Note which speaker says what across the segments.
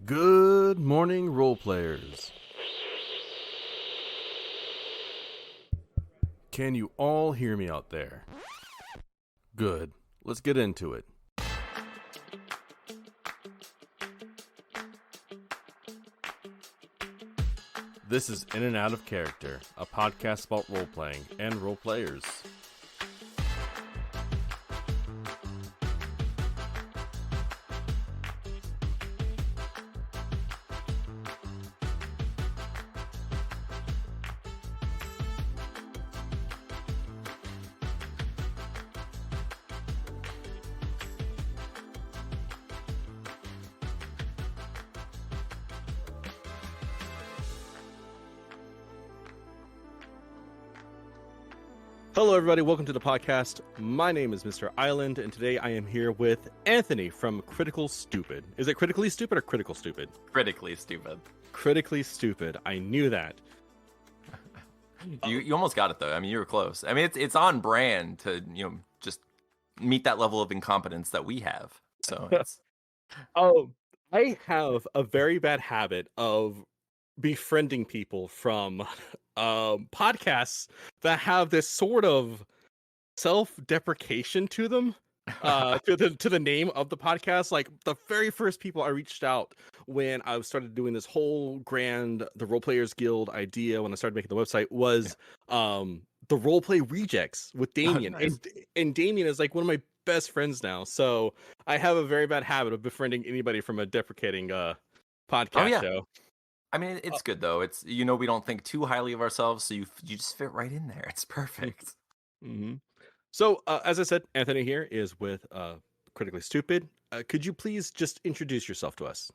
Speaker 1: Good morning, role players. Can you all hear me out there? Good. Let's get into it. This is In and Out of Character, a podcast about role playing and role players. Hello, everybody. Welcome to the podcast. My name is Mr. Island, and today I am here with Anthony from Critical Stupid. Is it Critically Stupid or Critical Stupid?
Speaker 2: Critically Stupid.
Speaker 1: Critically Stupid. I knew that.
Speaker 2: You almost got it though. I mean, you were close. I mean, it's on brand to just meet that level of incompetence that we have. So it's...
Speaker 1: I have a very bad habit of befriending people from podcasts that have this sort of self-deprecation to them, to the name of the podcast. Like the very first people I reached out when I started doing this whole the Role Players Guild idea, when I started making the website, was the Roleplay Rejects with Damien.
Speaker 2: Oh, nice.
Speaker 1: And Damien is like one of my best friends now. So I have a very bad habit of befriending anybody from a deprecating podcast show.
Speaker 2: I mean, it's good though. It's we don't think too highly of ourselves, so you just fit right in there. It's perfect.
Speaker 1: Mm-hmm. So, as I said, Anthony here is with Critically Stupid. Could you please just introduce yourself to us?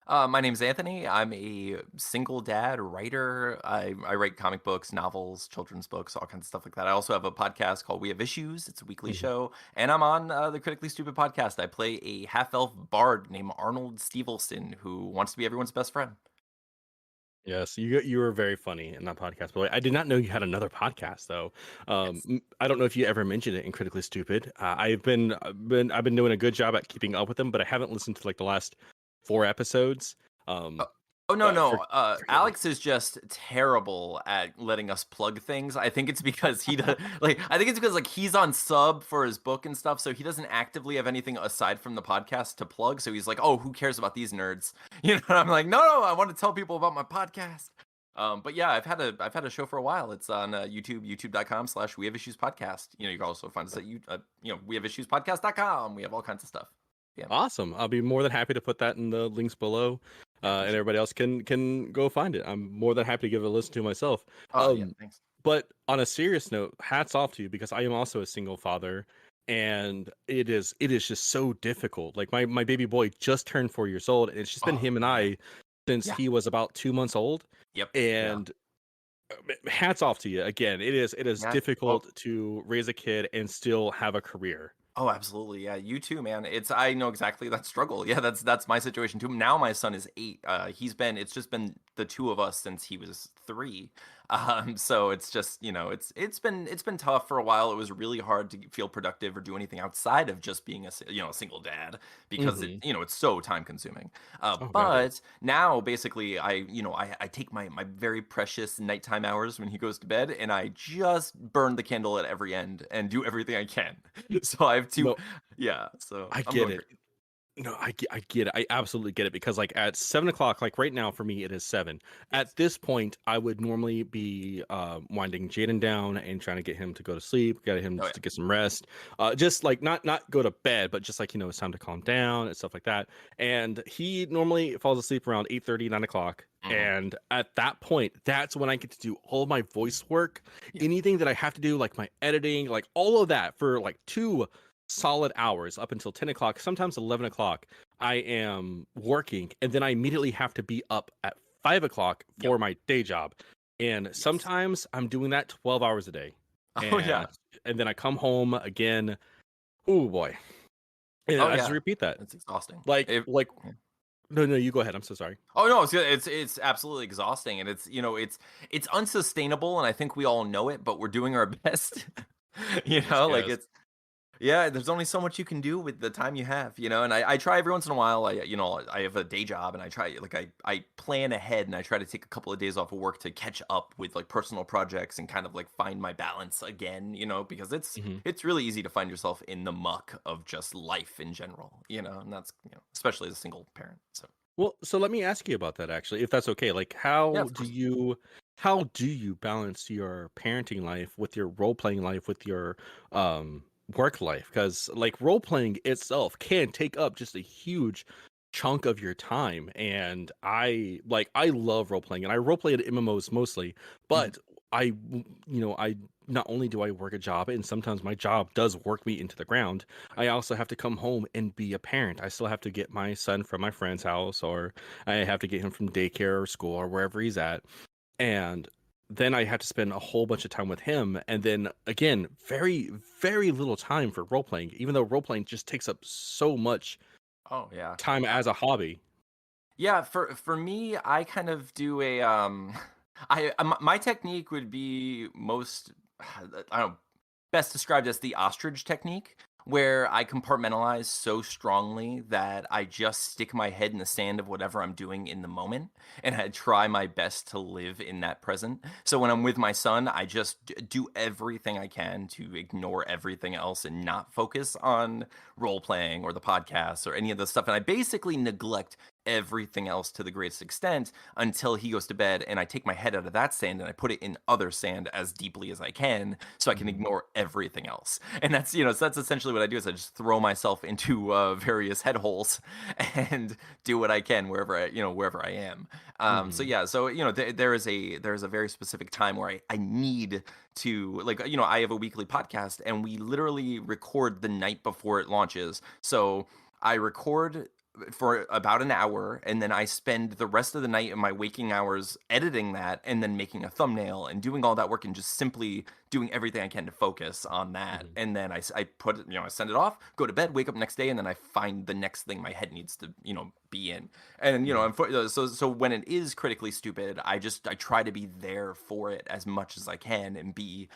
Speaker 2: My name's Anthony. I'm a single dad writer. I write comic books, novels, children's books, all kinds of stuff like that. I also have a podcast called We Have Issues. It's a weekly show. And I'm on the Critically Stupid podcast. I play a half-elf bard named Arnold Stevenson who wants to be everyone's best friend.
Speaker 1: Yes, you were very funny in that podcast. But I did not know you had another podcast, though.
Speaker 2: Yes.
Speaker 1: I don't know if you ever mentioned it in Critically Stupid. I've been doing a good job at keeping up with them, but I haven't listened to like the last 4 episodes.
Speaker 2: No. Alex is just terrible at letting us plug things. I think it's because he does he's on sub for his book and stuff, so he doesn't actively have anything aside from the podcast to plug. So he's like, "Oh, who cares about these nerds?" And I'm like, "No, I want to tell people about my podcast." But yeah, I've had a show for a while. It's on YouTube, youtube.com/We Have Issues Podcast. You can also find us at wehaveissuespodcast.com. We have all kinds of stuff. Yeah.
Speaker 1: Awesome. I'll be more than happy to put that in the links below. And everybody else can go find it. I'm more than happy to give it a listen to myself.
Speaker 2: Yeah, thanks.
Speaker 1: But on a serious note, hats off to you, because I am also a single father, and it is just so difficult. Like my baby boy just turned 4 years old, and it's just been him and I since he was about 2 months old.
Speaker 2: Yep.
Speaker 1: And hats off to you again. It is difficult to raise a kid and still have a career.
Speaker 2: Oh, absolutely. Yeah, you too, man. I know exactly that struggle. Yeah, that's my situation too. Now my son is 8. It's just been the two of us since he was 3. So it's just, it's been tough for a while. It was really hard to feel productive or do anything outside of just being a single dad, because it's so time consuming. But now basically I take my very precious nighttime hours when he goes to bed, and I just burn the candle at every end and do everything I can. So I have to, so
Speaker 1: I get it. No, I get it. I absolutely get it, because like at 7 o'clock, like right now for me, it is 7.
Speaker 2: Yes.
Speaker 1: At this point, I would normally be winding Jaden down and trying to get him to go to sleep, get him to get some rest. Just like not go to bed, but just like, it's time to calm down and stuff like that. And he normally falls asleep around 8:30, 9 o'clock. And at that point, that's when I get to do all my voice work, anything that I have to do, like my editing, like all of that for like 2 solid hours up until 10 o'clock, sometimes 11 o'clock. I am working, and then I immediately have to be up at 5 o'clock for my day job. And sometimes I'm doing that 12 hours a day. And then I come home again. Oh boy. And I just repeat that.
Speaker 2: It's exhausting.
Speaker 1: No, you go ahead. I'm so sorry.
Speaker 2: Oh no, it's absolutely exhausting, and it's unsustainable, and I think we all know it, but we're doing our best. Yeah, there's only so much you can do with the time you have, and I try every once in a while. I have a day job and I try, like, I plan ahead and I try to take a couple of days off of work to catch up with like personal projects and kind of like find my balance again, because it's
Speaker 1: Mhm.
Speaker 2: it's really easy to find yourself in the muck of just life in general, and that's, especially as a single parent. So,
Speaker 1: Well, so let me ask you about that actually, if that's okay. Like,
Speaker 2: yeah, of course.
Speaker 1: how do you balance your parenting life with your role playing life with your um work life? Because like role playing itself can take up just a huge chunk of your time, and I love role playing, and I role play at MMOs mostly,
Speaker 2: Mhm.
Speaker 1: but I not only do I work a job, and sometimes my job does work me into the ground. I also have to come home and be a parent. I still have to get my son from my friend's house, or I have to get him from daycare or school or wherever he's at. And then I have to spend a whole bunch of time with him. And then again, very, very little time for role playing, even though role playing just takes up so much
Speaker 2: Oh yeah.
Speaker 1: time as a hobby.
Speaker 2: Yeah, for me, I kind of do a my technique would be most I don't know, best described as the ostrich technique, where I compartmentalize so strongly that I just stick my head in the sand of whatever I'm doing in the moment, and I try my best to live in that present. So when I'm with my son, I just do everything I can to ignore everything else and not focus on role playing or the podcast or any of the stuff, and I basically neglect everything else to the greatest extent until he goes to bed, and I take my head out of that sand and I put it in other sand as deeply as I can so I can
Speaker 1: Mhm.
Speaker 2: ignore everything else. And that's, so that's essentially what I do is I just throw myself into various head holes and do what I can wherever I am. So
Speaker 1: Mhm.
Speaker 2: yeah, so there is a very specific time where I need to, like, I have a weekly podcast and we literally record the night before it launches. So I record for about an hour, and then I spend the rest of the night in my waking hours editing that and then making a thumbnail and doing all that work and just simply doing everything I can to focus on that.
Speaker 1: Mhm.
Speaker 2: And then I put it, I send it off, go to bed, wake up next day, and then I find the next thing my head needs to, be in. And,
Speaker 1: Mhm.
Speaker 2: so when it is critically stupid, I try to be there for it as much as I can and be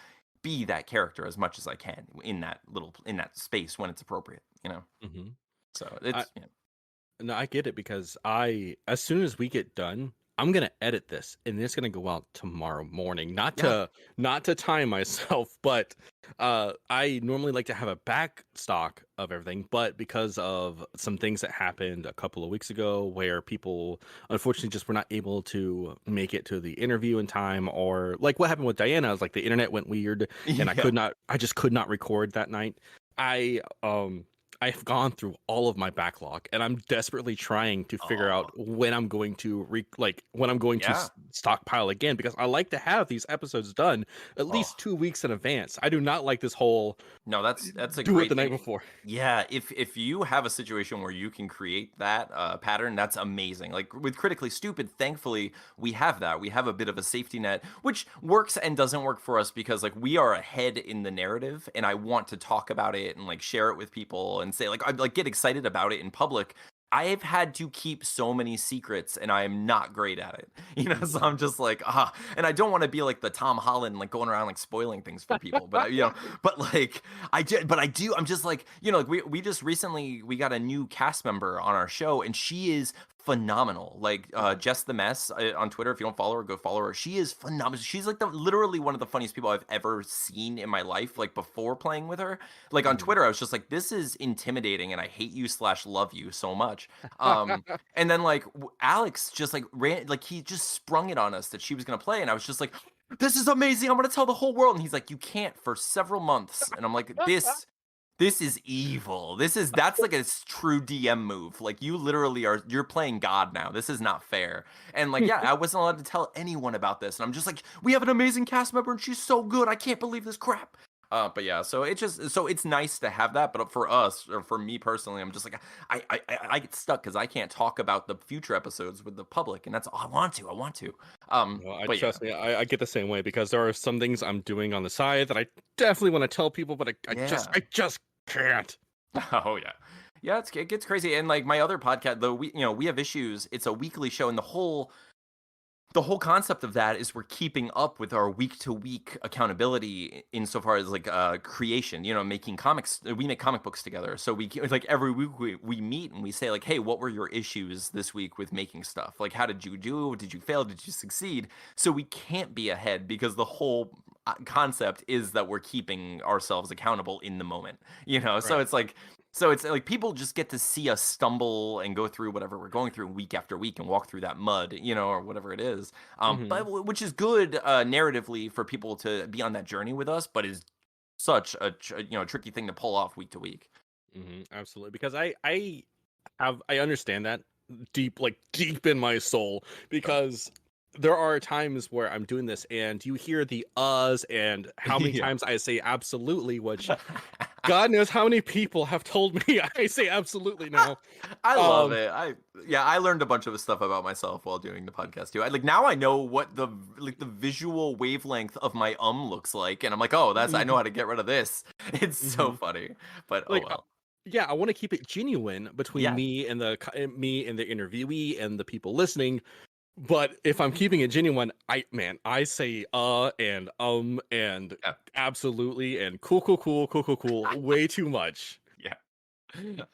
Speaker 2: that character as much as I can in that space when it's appropriate.
Speaker 1: Mhm.
Speaker 2: So
Speaker 1: I
Speaker 2: it's
Speaker 1: No, I get it because as soon as we get done, I'm gonna edit this and it's gonna go out tomorrow morning.
Speaker 2: yeah.
Speaker 1: Not to time myself, but I normally like to have a back stock of everything, but because of some things that happened a couple of weeks ago where people unfortunately just were not able to make it to the interview in time, or like what happened with Diana, I was like the internet went weird and
Speaker 2: Yeah.
Speaker 1: I just could not record that night. I I've gone through all of my backlog, and I'm desperately trying to figure out
Speaker 2: Oh,
Speaker 1: when I'm going to when I'm going to
Speaker 2: yeah.
Speaker 1: stockpile again, because I like to have these episodes done at
Speaker 2: Oh,
Speaker 1: least 2 weeks in advance. I do not like this whole
Speaker 2: no, that's a
Speaker 1: do it the
Speaker 2: great
Speaker 1: night
Speaker 2: thing.
Speaker 1: before.
Speaker 2: Yeah, if you have a situation where you can create that pattern, that's amazing. Like with Critically Stupid, thankfully we have that. We have a bit of a safety net, which works and doesn't work for us because like we are ahead in the narrative, and I want to talk about it and like share it with people and say like I like get excited about it in public. I've had to keep so many secrets and I am not great at it. So
Speaker 1: Mhm.
Speaker 2: I'm just like, and I don't want to be like the Tom Holland, like going around like spoiling things for people, but but like I do. I'm just like, like we just recently we got a new cast member on our show, and she is phenomenal. Like
Speaker 1: Mhm.
Speaker 2: Jess the Mess on Twitter. If you don't follow her, go follow her. She is phenomenal. She's like literally one of the funniest people I've ever seen in my life. Like before playing with her, like on
Speaker 1: Mhm.
Speaker 2: Twitter, I was just like, this is intimidating, and I hate you slash love you so much. And then like Alex just like ran, like he just sprung it on us that she was gonna play, and I was just like, this is amazing. I'm gonna tell the whole world. And he's like, you can't for several months. And I'm like, this is evil. That's like a true DM move. Like you literally you're playing God now. This is not fair. And like, yeah, I wasn't allowed to tell anyone about this. And I'm just like, we have an amazing cast member and she's so good. I can't believe this crap. But yeah, so it's nice to have that. But for us, or for me personally, I'm just like, I get stuck because I can't talk about the future episodes with the public, and that's all I want to.
Speaker 1: No, I
Speaker 2: But yeah,
Speaker 1: trust me. I get the same way because there are some things I'm doing on the side that I definitely want to tell people, but
Speaker 2: yeah.
Speaker 1: I just can't.
Speaker 2: Oh yeah. Yeah, it gets crazy. And like my other podcast, though, we have issues. It's a weekly show, and the whole the whole concept of that is we're keeping up with our week to week accountability insofar as like creation, making comics. We make comic books together. So like every week we meet and we say like, hey, what were your issues this week with making stuff? Like, how did you do? Did you fail? Did you succeed? So we can't be ahead because the whole concept is that we're keeping ourselves accountable in the moment, so
Speaker 1: Right.
Speaker 2: it's like people just get to see us stumble and go through whatever we're going through week after week and walk through that mud, or whatever it is. But
Speaker 1: Hmm.
Speaker 2: which is good narratively for people to be on that journey with us, but is such a tricky thing to pull off week to week.
Speaker 1: Absolutely, because I understand that deep, like deep in my soul, because there are times where I'm doing this and you hear the uhs and how many
Speaker 2: Yeah.
Speaker 1: times I say absolutely, which God knows how many people have told me I say absolutely now.
Speaker 2: I love
Speaker 1: Um,
Speaker 2: it. I learned a bunch of stuff about myself while doing the podcast too. Like now I know what the visual wavelength of my looks like, and I'm like, oh, I know how to get rid of this. It's so
Speaker 1: mhm.
Speaker 2: funny, but oh
Speaker 1: Like,
Speaker 2: well.
Speaker 1: yeah, I want to keep it genuine between
Speaker 2: Yeah.
Speaker 1: me and the interviewee and the people listening. But if I'm keeping it genuine, I say and
Speaker 2: Yeah.
Speaker 1: absolutely and cool way too much.
Speaker 2: Yeah.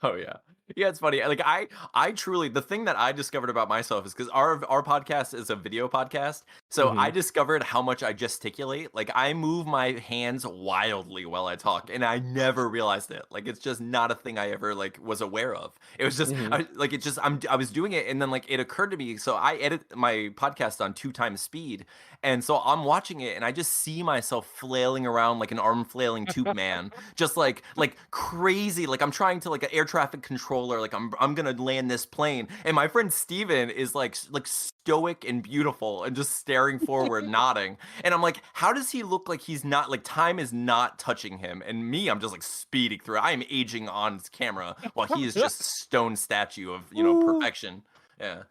Speaker 2: Oh yeah. Yeah, it's funny. Like I truly the thing that I discovered about myself is because our podcast is a video podcast. So I
Speaker 1: Hmm.
Speaker 2: discovered how much I gesticulate. Like I move my hands wildly while I talk, and I never realized it. Like it's just not a thing I ever like was aware of. It was just
Speaker 1: Hmm.
Speaker 2: I was doing it, and then like it occurred to me. So I edit my podcast on 2 times speed, and so I'm watching it, and I just see myself flailing around like an arm flailing tube man, just like crazy. Like I'm trying to like an air traffic controller. Like I'm gonna land this plane, and my friend Steven is like stoic and beautiful and just staring forward, nodding. And I'm like, how does he look like he's not like time is not touching him? And me, I'm just like speeding through. I am aging on camera while he is just stone statue of
Speaker 1: Ooh.
Speaker 2: perfection. Yeah.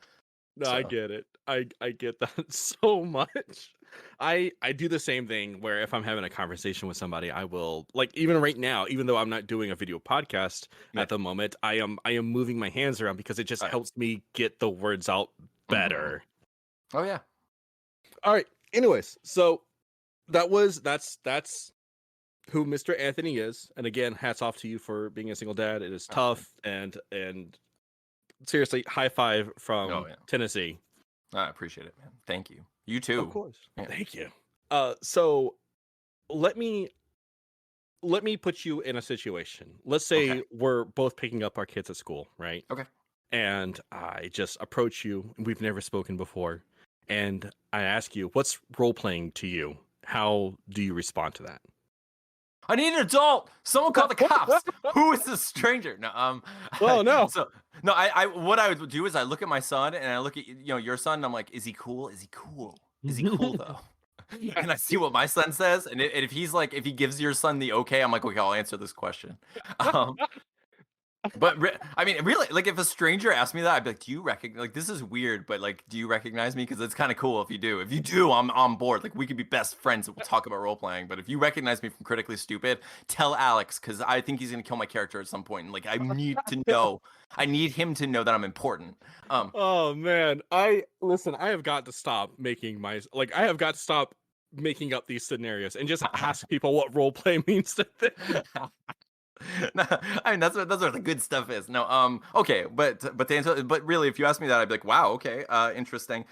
Speaker 1: No, I
Speaker 2: So.
Speaker 1: get it. I get that so much. I do the same thing where if I'm having a conversation with somebody, I will like even right now, even though I'm not doing a video podcast
Speaker 2: Yeah.
Speaker 1: at the moment, I am moving my hands around because it just
Speaker 2: Right.
Speaker 1: helps me get the words out
Speaker 2: Mm-hmm.
Speaker 1: better.
Speaker 2: Oh yeah.
Speaker 1: All right. Anyways, so that's who Mr. Anthony is. And again, hats off to you for being a single dad. It is
Speaker 2: Oh, thank
Speaker 1: tough and seriously, high five
Speaker 2: you. Oh
Speaker 1: from
Speaker 2: yeah.
Speaker 1: Tennessee.
Speaker 2: I appreciate it, man. Thank you. You
Speaker 1: Of
Speaker 2: too.
Speaker 1: course.
Speaker 2: Yeah.
Speaker 1: Thank you. So let me put you in a situation. Let's
Speaker 2: Okay.
Speaker 1: say we're both picking up our kids at school, right?
Speaker 2: Okay.
Speaker 1: And I just approach you, and we've never spoken before, and I ask you, "What's role playing to you?" How do you respond to that?
Speaker 2: I need an adult. Someone call the cops. Who is this stranger? No,
Speaker 1: Oh no.
Speaker 2: so no, what I would do is I look at my son and I look at your son and I'm like, is he cool? Is he cool? Is he cool though? And I see what my son says, and if he's like, if he gives your son the okay, I'm like, okay, I'll answer this question. Um, but I mean, really, like if a stranger asked me that, I'd be like, "Do you recognize? Like, this is weird, but like, do you recognize me? Because it's kind of cool if you do. If you do, I'm on board. Like, we could be best friends and we'll talk about role playing. But if you recognize me from Critically Stupid, tell Alex because I think he's gonna kill my character at some point. And like, I need to know. I need him to know that I'm important. Um,
Speaker 1: Oh man, I listen. I have got to stop making I have got to stop making up these scenarios and just ask people what role play means to them.
Speaker 2: No, I mean that's where the good stuff is. No, okay, but to answer, but really, if you ask me that, I'd be like, wow, okay, interesting.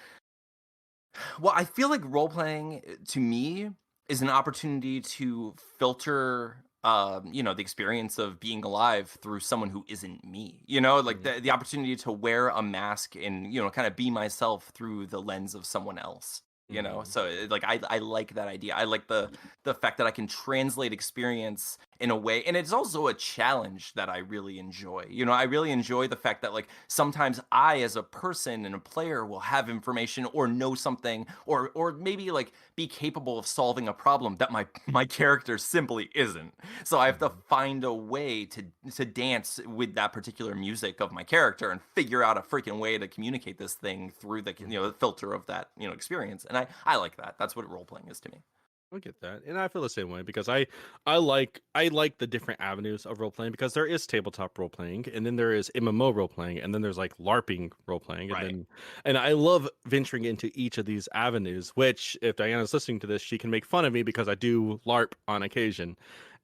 Speaker 2: Well, I feel like role playing to me is an opportunity to filter the experience of being alive through someone who isn't me. Like
Speaker 1: Mhm,
Speaker 2: the opportunity to wear a mask and kind of be myself through the lens of someone else.
Speaker 1: mhm,
Speaker 2: So like I like that idea. I like the fact that I can translate experience in a way, and it's also a challenge that I really enjoy. I really enjoy the fact that like sometimes I as a person and a player will have information or know something or maybe like be capable of solving a problem that my character simply isn't. So I have to
Speaker 1: mhm,
Speaker 2: find a way to dance with that particular music of my character and figure out a freaking way to communicate this thing through the
Speaker 1: mhm.
Speaker 2: the filter of that experience. And I like that. That's what role playing is to me.
Speaker 1: I get that, and I feel the same way because I like the different avenues of role playing because there is tabletop role playing, and then there is MMO role playing, and then there's like LARPing role playing,
Speaker 2: Right.
Speaker 1: and I love venturing into each of these avenues. Which, if Diana's listening to this, she can make fun of me because I do LARP on occasion,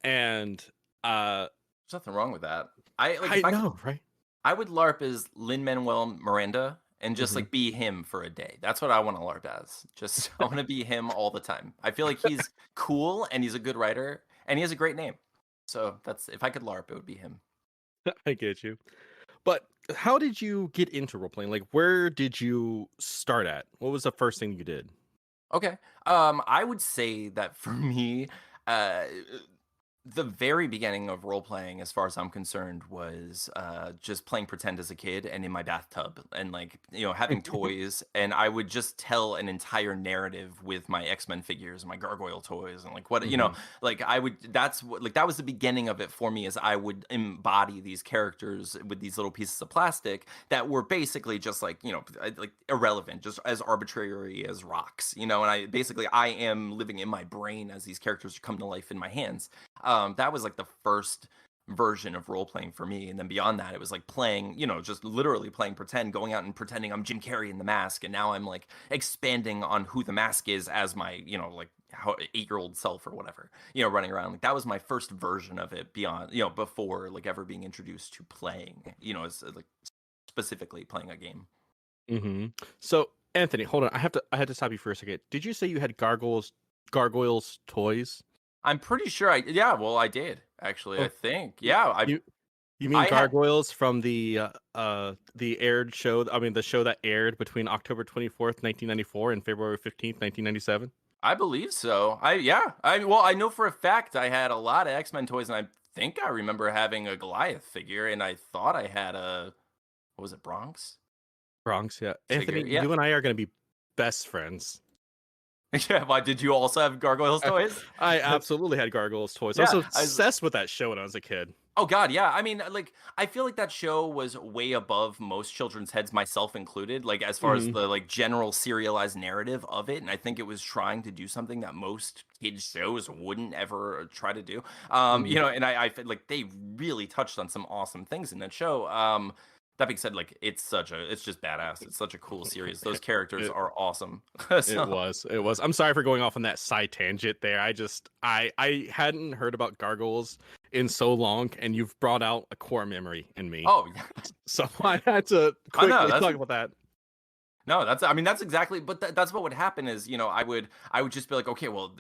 Speaker 1: and
Speaker 2: There's nothing wrong with that. I like
Speaker 1: I
Speaker 2: if I could
Speaker 1: know, right?
Speaker 2: I would LARP as Lin Manuel Miranda and just
Speaker 1: Hmm.
Speaker 2: like be him for a day. That's what I want to LARP as. Just I want to be him all the time. I feel like he's cool and he's a good writer and he has a great name. So that's if I could LARP, it would be him.
Speaker 1: I get you. But how did you get into role playing? Like, where did you start at? What was the first thing you did?
Speaker 2: Okay. I would say that for me, uh, the very beginning of role playing, as far as I'm concerned, was just playing pretend as a kid and in my bathtub and like having toys, and I would just tell an entire narrative with my X-Men figures and my gargoyle toys and like what
Speaker 1: Hmm.
Speaker 2: like I would. That's what like that was the beginning of it for me. Is I would embody these characters with these little pieces of plastic that were basically just like like irrelevant, just as arbitrary as rocks, and I am living in my brain as these characters come to life in my hands. That was like the first version of role playing for me. And then beyond that, it was like playing, just literally playing pretend, going out and pretending I'm Jim Carrey in the mask. And now I'm like expanding on who the mask is as my, like how 8-year-old self or whatever, running around. Like that was my first version of it beyond, before like ever being introduced to playing, as like specifically playing a game.
Speaker 1: Hmm. So, Anthony, hold on. I had to stop you for a second. Did you say you had gargoyles toys?
Speaker 2: I'm pretty sure yeah, well, I did actually, I
Speaker 1: Oh,
Speaker 2: think.
Speaker 1: y-
Speaker 2: Yeah,
Speaker 1: you mean
Speaker 2: I had
Speaker 1: gargoyles from the aired show? I mean, the show that aired between October 24th, 1994, and February 15th, 1997.
Speaker 2: I believe so. Yeah. Well, I know for a fact I had a lot of X-Men toys, and I think I remember having a Goliath figure, and I thought I had a what was it, Bronx
Speaker 1: Bronx, yeah.
Speaker 2: figure.
Speaker 1: Anthony,
Speaker 2: Yeah.
Speaker 1: you and I are going to be best friends.
Speaker 2: Yeah. Why did you also have Gargoyles
Speaker 1: I,
Speaker 2: toys?
Speaker 1: I absolutely had gargoyles toys. I was
Speaker 2: Yeah. I was
Speaker 1: obsessed with that show when I was a kid.
Speaker 2: Oh god, yeah. I mean, like I feel like that show was way above most children's heads, myself included, like as far as
Speaker 1: Hmm.
Speaker 2: the like general serialized narrative of it, and I think it was trying to do something that most kids shows wouldn't ever try to do.
Speaker 1: Hmm.
Speaker 2: And I feel like they really touched on some awesome things in that show. That being said, like it's just badass. It's such a cool series. Those characters
Speaker 1: It,
Speaker 2: are awesome.
Speaker 1: it
Speaker 2: So
Speaker 1: was. It was. I'm sorry for going off on that side tangent there. I hadn't heard about gargoyles in so long, and you've brought out a core memory in me.
Speaker 2: oh
Speaker 1: So I had to
Speaker 2: I know
Speaker 1: quickly
Speaker 2: that's
Speaker 1: talk about that.
Speaker 2: No, I mean, that's exactly, but that's what would happen is, I would just be like, okay, well,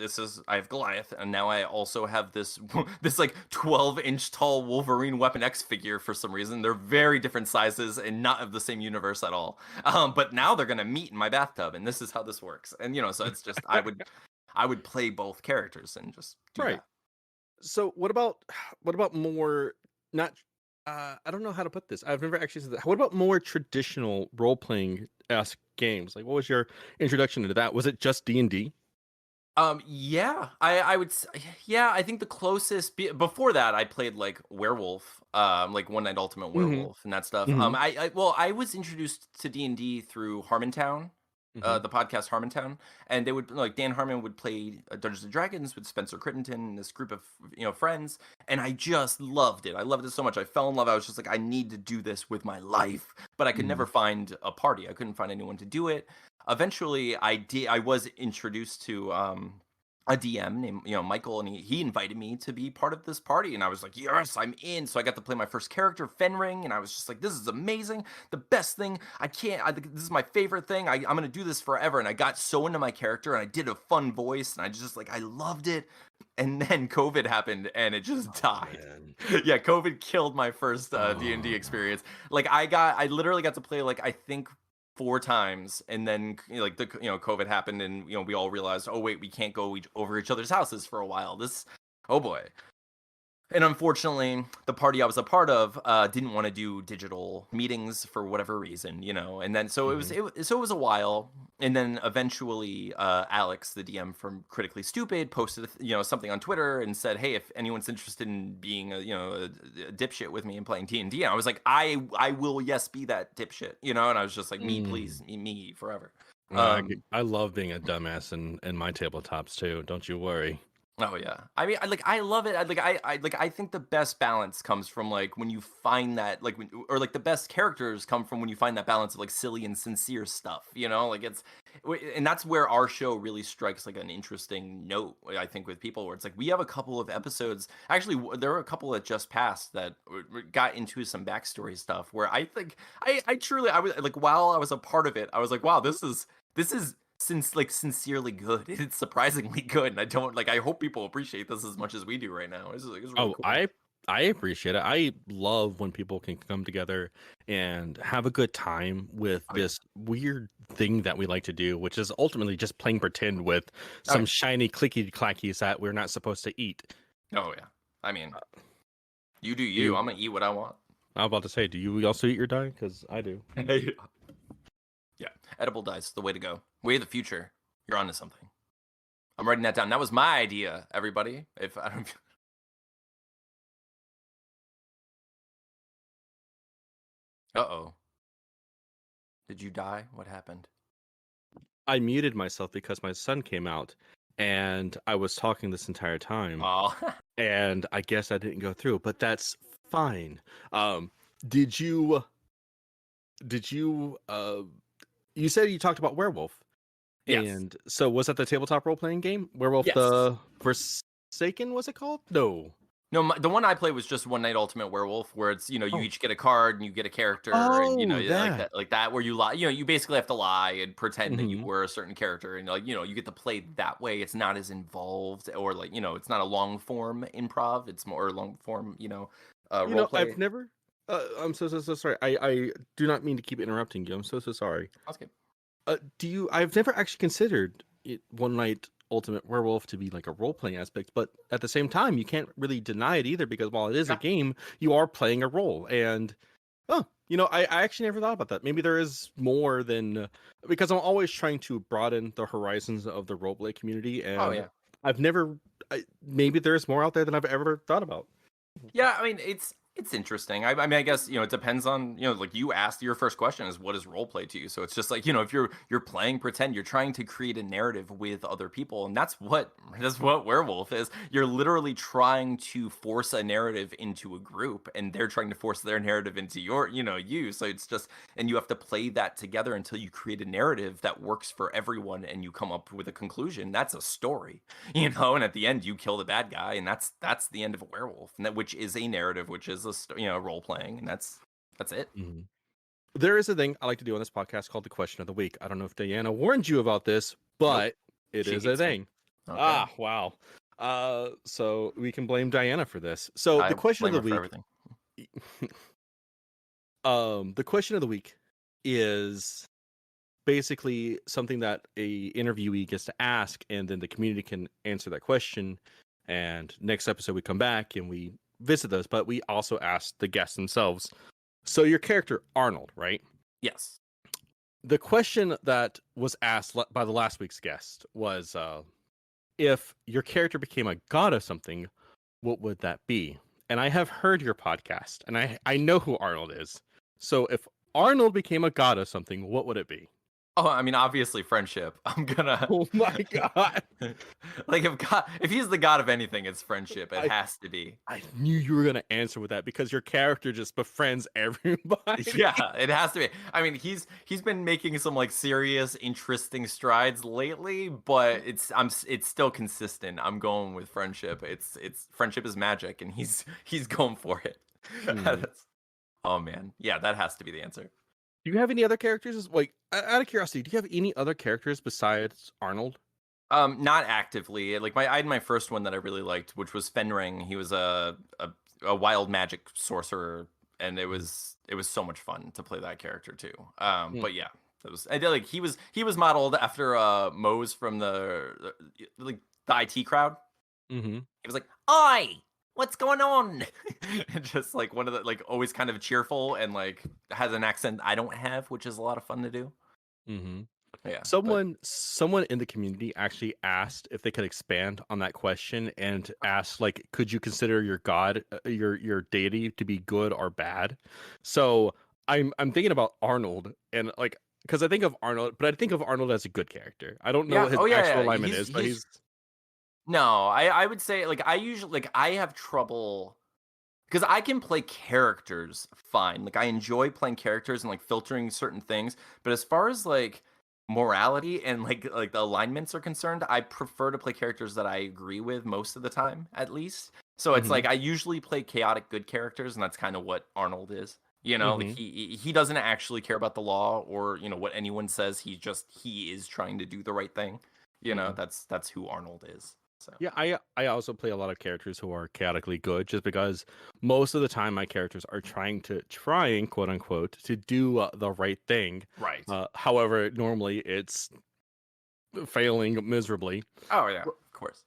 Speaker 2: I have Goliath, and now I also have this, this like 12-inch tall Wolverine Weapon X figure for some reason. They're very different sizes and not of the same universe at all. But now they're gonna meet in my bathtub, and this is how this works. And so it's just, I would play both characters and just do
Speaker 1: Right.
Speaker 2: that.
Speaker 1: So what about more not I don't know how to put this. I've never actually said that. What about more traditional role playing esque games? Like what was your introduction into that? Was it just D&D?
Speaker 2: Yeah, I would, yeah, I think the closest before that I played like Werewolf, like One Night Ultimate
Speaker 1: Mhm.
Speaker 2: Werewolf and that stuff.
Speaker 1: Mhm.
Speaker 2: Well, I was introduced to D&D through Harmontown,
Speaker 1: Mhm.
Speaker 2: the podcast Harmontown, and they would like Dan Harmon would play Dungeons and Dragons with Spencer Crittenden and this group of friends, and I just loved it. I loved it so much. I fell in love. I was just like, I need to do this with my life, but I could never
Speaker 1: Mhm.
Speaker 2: find a party. I couldn't find anyone to do it. Eventually, I was introduced to a DM named Michael, and he invited me to be part of this party, and I was like, yes, I'm in. So I got to play my first character, Fenring, and I was just like, this is amazing, the best thing. This is my favorite thing. I'm gonna do this forever. And I got so into my character, and I did a fun voice, and I just like I loved it. And then COVID happened, and it just
Speaker 1: Oh
Speaker 2: died.
Speaker 1: man.
Speaker 2: Yeah, COVID killed my first D&D
Speaker 1: Oh.
Speaker 2: experience. Like I literally got to play like I think 4 times, and then like the COVID happened, and we all realized, oh wait, we can't go over each other's houses for a while. Oh boy. And unfortunately, the party I was a part of didn't want to do digital meetings for whatever reason, And then so
Speaker 1: Mhm.
Speaker 2: it was a while, and then eventually, Alex, the DM from Critically Stupid, posted something on Twitter and said, "Hey, if anyone's interested in being a dipshit with me and playing D&D," and I was like, "I will, yes, be that dipshit," And I was just like, "Me,
Speaker 1: Mm.
Speaker 2: please, me forever."
Speaker 1: I love being a dumbass in my tabletops too. Don't you worry.
Speaker 2: Oh yeah. I mean, I love it. I think the best balance comes from like when you find that like when, or like the best characters come from when you find that balance of like silly and sincere stuff. You know, like and that's where our show really strikes like an interesting note. I think with people where it's like we have a couple of episodes. Actually, there were a couple that just passed that got into some backstory stuff where I think I truly I was like while I was a part of it, I was like, wow, this is sincerely good. It's surprisingly good, and I don't like. I hope people appreciate this as much as we do right now. It's really
Speaker 1: Oh,
Speaker 2: cool.
Speaker 1: I appreciate it. I love when people can come together and have a good time with
Speaker 2: Oh yeah.
Speaker 1: this weird thing that we like to do, which is ultimately just playing pretend with
Speaker 2: Oh
Speaker 1: some shiny clicky clackies that we're not supposed to eat.
Speaker 2: yeah. Oh yeah. I mean, you do
Speaker 1: Do
Speaker 2: you.
Speaker 1: you,
Speaker 2: I'm gonna eat what I want.
Speaker 1: I'm about to say, do you also eat your dye? Because I do.
Speaker 2: Yeah. Edible dice, the way to go. Way of the future. You're onto something. I'm writing that down. That was my idea, everybody. If I don't. Uh oh. Did you die? What happened?
Speaker 1: I muted myself because my son came out and I was talking this entire time.
Speaker 2: Oh.
Speaker 1: And I guess I didn't go through, but that's fine. Um, did you did you you said you talked about Werewolf.
Speaker 2: Yes.
Speaker 1: And so was that the tabletop role playing game? Werewolf
Speaker 2: Yes.
Speaker 1: the Forsaken was it called? No.
Speaker 2: No, the one I played was just One Night Ultimate Werewolf, where it's you
Speaker 1: Oh.
Speaker 2: each get a card and you get a character, and
Speaker 1: Oh, that.
Speaker 2: like that, where you lie. You basically have to lie and pretend that you
Speaker 1: Hmm.
Speaker 2: were a certain character, and like you get to play that way. It's not as involved, or like it's not a long form improv. It's more long form, role
Speaker 1: I've
Speaker 2: play.
Speaker 1: never I'm so sorry. I do not mean to keep interrupting you. I'm so sorry.
Speaker 2: That's good.
Speaker 1: Do you? I've never actually considered One Night Ultimate Werewolf to be like a role playing aspect, but at the same time, you can't really deny it either because while it is a
Speaker 2: Yeah.
Speaker 1: game, you are playing a role. And I actually never thought about that. Maybe there is more than because I'm always trying to broaden the horizons of the role play community,
Speaker 2: Oh
Speaker 1: and
Speaker 2: yeah.
Speaker 1: I've never. Maybe there's more out there than I've ever thought about.
Speaker 2: Yeah, I mean, it's interesting. I mean, I guess it depends on like you asked your first question is what is role play to you. So it's just like if you're playing pretend, you're trying to create a narrative with other people, and that's what werewolf is. You're literally trying to force a narrative into a group, and they're trying to force their narrative into you. So it's just and you have to play that together until you create a narrative that works for everyone, and you come up with a conclusion. That's a story. And at the end you kill the bad guy, and that's the end of a werewolf, and which is a narrative, which is role playing, and that's it.
Speaker 1: Mhm. There is a thing I like to do on this podcast called the question of the week. I don't know if Diana warned you about this,
Speaker 2: Nope,
Speaker 1: but it
Speaker 2: she
Speaker 1: is a
Speaker 2: hates me.
Speaker 1: thing.
Speaker 2: Okay,
Speaker 1: Ah, wow. So we can blame Diana for this. So
Speaker 2: I
Speaker 1: the question of
Speaker 2: blame
Speaker 1: the
Speaker 2: her for
Speaker 1: week,
Speaker 2: everything.
Speaker 1: the question of the week is basically something that a interviewee gets to ask, and then the community can answer that question. And next episode we come back and we visit those, but we also ask the guests themselves. So your character Arnold, right?
Speaker 2: Yes.
Speaker 1: The question that was asked by the last week's guest was if your character became a god of something, what would that be? And I have heard your podcast and I know who Arnold is. So if Arnold became a god of something, what would it be?
Speaker 2: Oh, I mean, obviously friendship. I'm gonna
Speaker 1: Oh my god.
Speaker 2: like if he's the god of anything, it's friendship. It
Speaker 1: I
Speaker 2: has to be.
Speaker 1: I knew you were gonna answer with that because your character just befriends everybody.
Speaker 2: Yeah, it has to be. I mean, he's been making some like serious, interesting strides lately, but it's still consistent. I'm going with friendship. It's friendship is magic, and he's going for it.
Speaker 1: Mhm.
Speaker 2: That's- oh man, yeah, that has to be the answer.
Speaker 1: Do you have any other characters? Like, out of curiosity, do you have any other characters besides Arnold?
Speaker 2: Not actively. Like I had my first one that I really liked, which was Fenring. He was a wild magic sorcerer, and it was so much fun to play that character too.
Speaker 1: Mm.
Speaker 2: But yeah, it was. I did like he was modeled after Mose from like the IT crowd.
Speaker 1: Mm-hmm.
Speaker 2: He was like, "Oi, what's going on?" And just like one of the like always kind of cheerful and like has an accent I don't have, which is a lot of fun to do.
Speaker 1: Mm-hmm.
Speaker 2: Yeah, but
Speaker 1: Someone in the community actually asked if they could expand on that question and asked like, could you consider your god, your deity to be good or bad? So I'm thinking about Arnold, and like because I think of Arnold, but I think of Arnold as a good character. I don't know
Speaker 2: Yeah.
Speaker 1: what his
Speaker 2: Oh
Speaker 1: actual
Speaker 2: yeah.
Speaker 1: alignment is, but
Speaker 2: He's
Speaker 1: he's
Speaker 2: no. I would say like I usually like I have trouble because I can play characters fine. Like I enjoy playing characters and like filtering certain things. But as far as like morality and like the alignments are concerned, I prefer to play characters that I agree with most of the time, at least. So it's
Speaker 1: hmm
Speaker 2: like I usually play chaotic good characters, and that's kind of what Arnold is. You know, like
Speaker 1: hmm
Speaker 2: he doesn't actually care about the law or what anyone says. He is trying to do the right thing. You know,
Speaker 1: hmm
Speaker 2: that's who Arnold is. So
Speaker 1: Yeah, I also play a lot of characters who are chaotically good, just because most of the time my characters are trying quote unquote to do the right thing.
Speaker 2: right.
Speaker 1: However, normally it's failing miserably.
Speaker 2: Oh yeah,
Speaker 1: Bu-
Speaker 2: of course.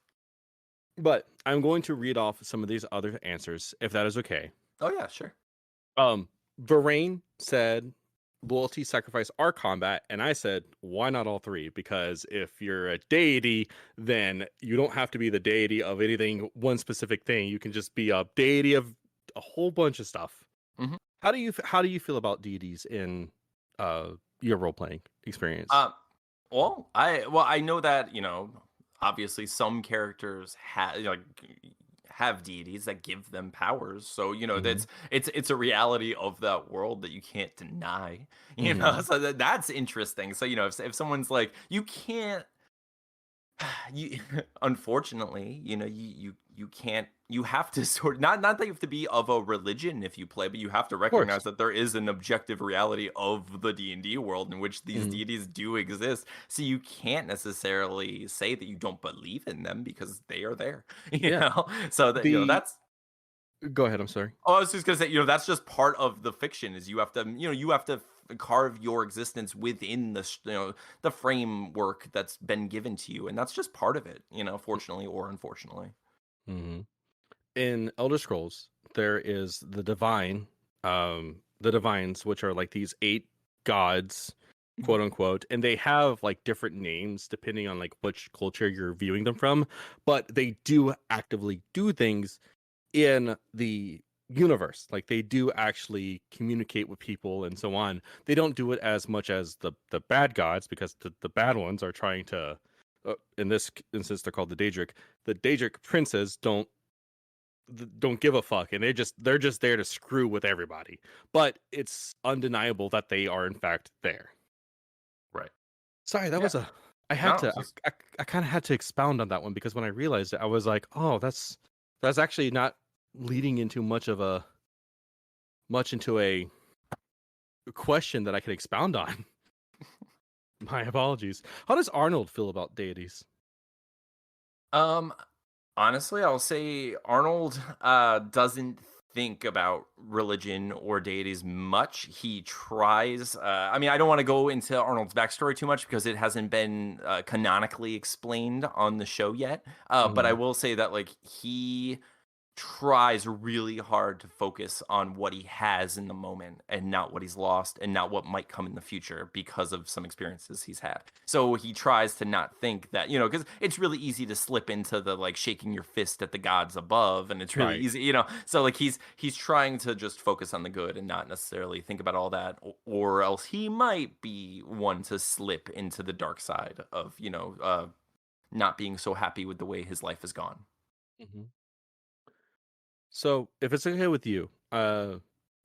Speaker 1: But I'm going to read off some of these other answers, if that is okay.
Speaker 2: Oh yeah, sure.
Speaker 1: Varain said loyalty, sacrifice, or combat, and I said why not all three? Because if you're a deity, then you don't have to be the deity of anything, one specific thing. You can just be a deity of a whole bunch of stuff.
Speaker 2: Mhm.
Speaker 1: How do you feel about deities in your role playing experience?
Speaker 2: Uh, well, I know that obviously some characters have deities that give them powers. So
Speaker 1: hmm
Speaker 2: it's a reality of that world that you can't deny.
Speaker 1: hmm
Speaker 2: So that's interesting. So if someone's like you can't you unfortunately you can't you have to sort not that you have to be of a religion if you play, but you have to
Speaker 1: Of course.
Speaker 2: recognize that there is an objective reality of the D&D world in which these
Speaker 1: hmm
Speaker 2: deities do exist, so you can't necessarily say that you don't believe in them because they are there.
Speaker 1: Yeah.
Speaker 2: So that
Speaker 1: The
Speaker 2: that's
Speaker 1: Go ahead. I'm sorry.
Speaker 2: oh, I was just gonna say, that's just part of the fiction is you have to carve your existence within the framework that's been given to you, and that's just part of it, fortunately or unfortunately.
Speaker 1: hmm In Elder Scrolls, there is the divines, which are like these 8 gods,
Speaker 2: Mhm.
Speaker 1: quote unquote, and they have like different names depending on like which culture you're viewing them from, but they do actively do things in the universe. Like they do actually communicate with people and so on. They don't do it as much as the bad gods, because the bad ones are trying to in this instance they're called the Daedric. The Daedric princes don't give a fuck, and they're just there to screw with everybody, but it's undeniable that they are in fact there.
Speaker 2: Right.
Speaker 1: Sorry, that
Speaker 2: Yeah.
Speaker 1: was a I had
Speaker 2: No.
Speaker 1: to I kind of had to expound on that one, because when I realized it I was like, oh, that's actually not leading into much into a question that I could expound on. My apologies. How does Arnold feel about deities?
Speaker 2: Um. Honestly, I'll say Arnold doesn't think about religion or deities much. He tries. I mean, I don't want to go into Arnold's backstory too much because it hasn't been canonically explained on the show yet. But I
Speaker 1: Mhm.
Speaker 2: will say that like he tries really hard to focus on what he has in the moment and not what he's lost and not what might come in the future because of some experiences he's had. So he tries to not think that, because it's really easy to slip into the like shaking your fist at the gods above, and it's really
Speaker 1: Right.
Speaker 2: easy, So like he's trying to just focus on the good and not necessarily think about all that, or else he might be one to slip into the dark side of, not being so happy with the way his life has gone.
Speaker 1: Mhm. So, if it's okay with you,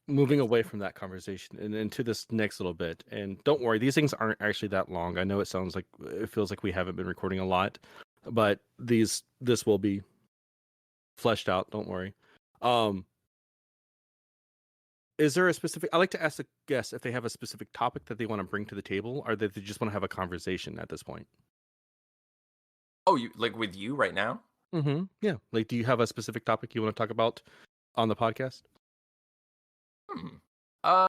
Speaker 1: moving away from that conversation and into this next little bit, and don't worry, these things aren't actually that long. I know it feels like we haven't been recording a lot, but this will be fleshed out. Don't worry. Um, is there a specific? I like to ask the guests if they have a specific topic that they want to bring to the table, or that they just want to have a conversation at this point.
Speaker 2: Oh, you like with you right now?
Speaker 1: Yeah. Like, do you have a specific topic you want to talk about on the podcast?
Speaker 2: Hmm. Uh,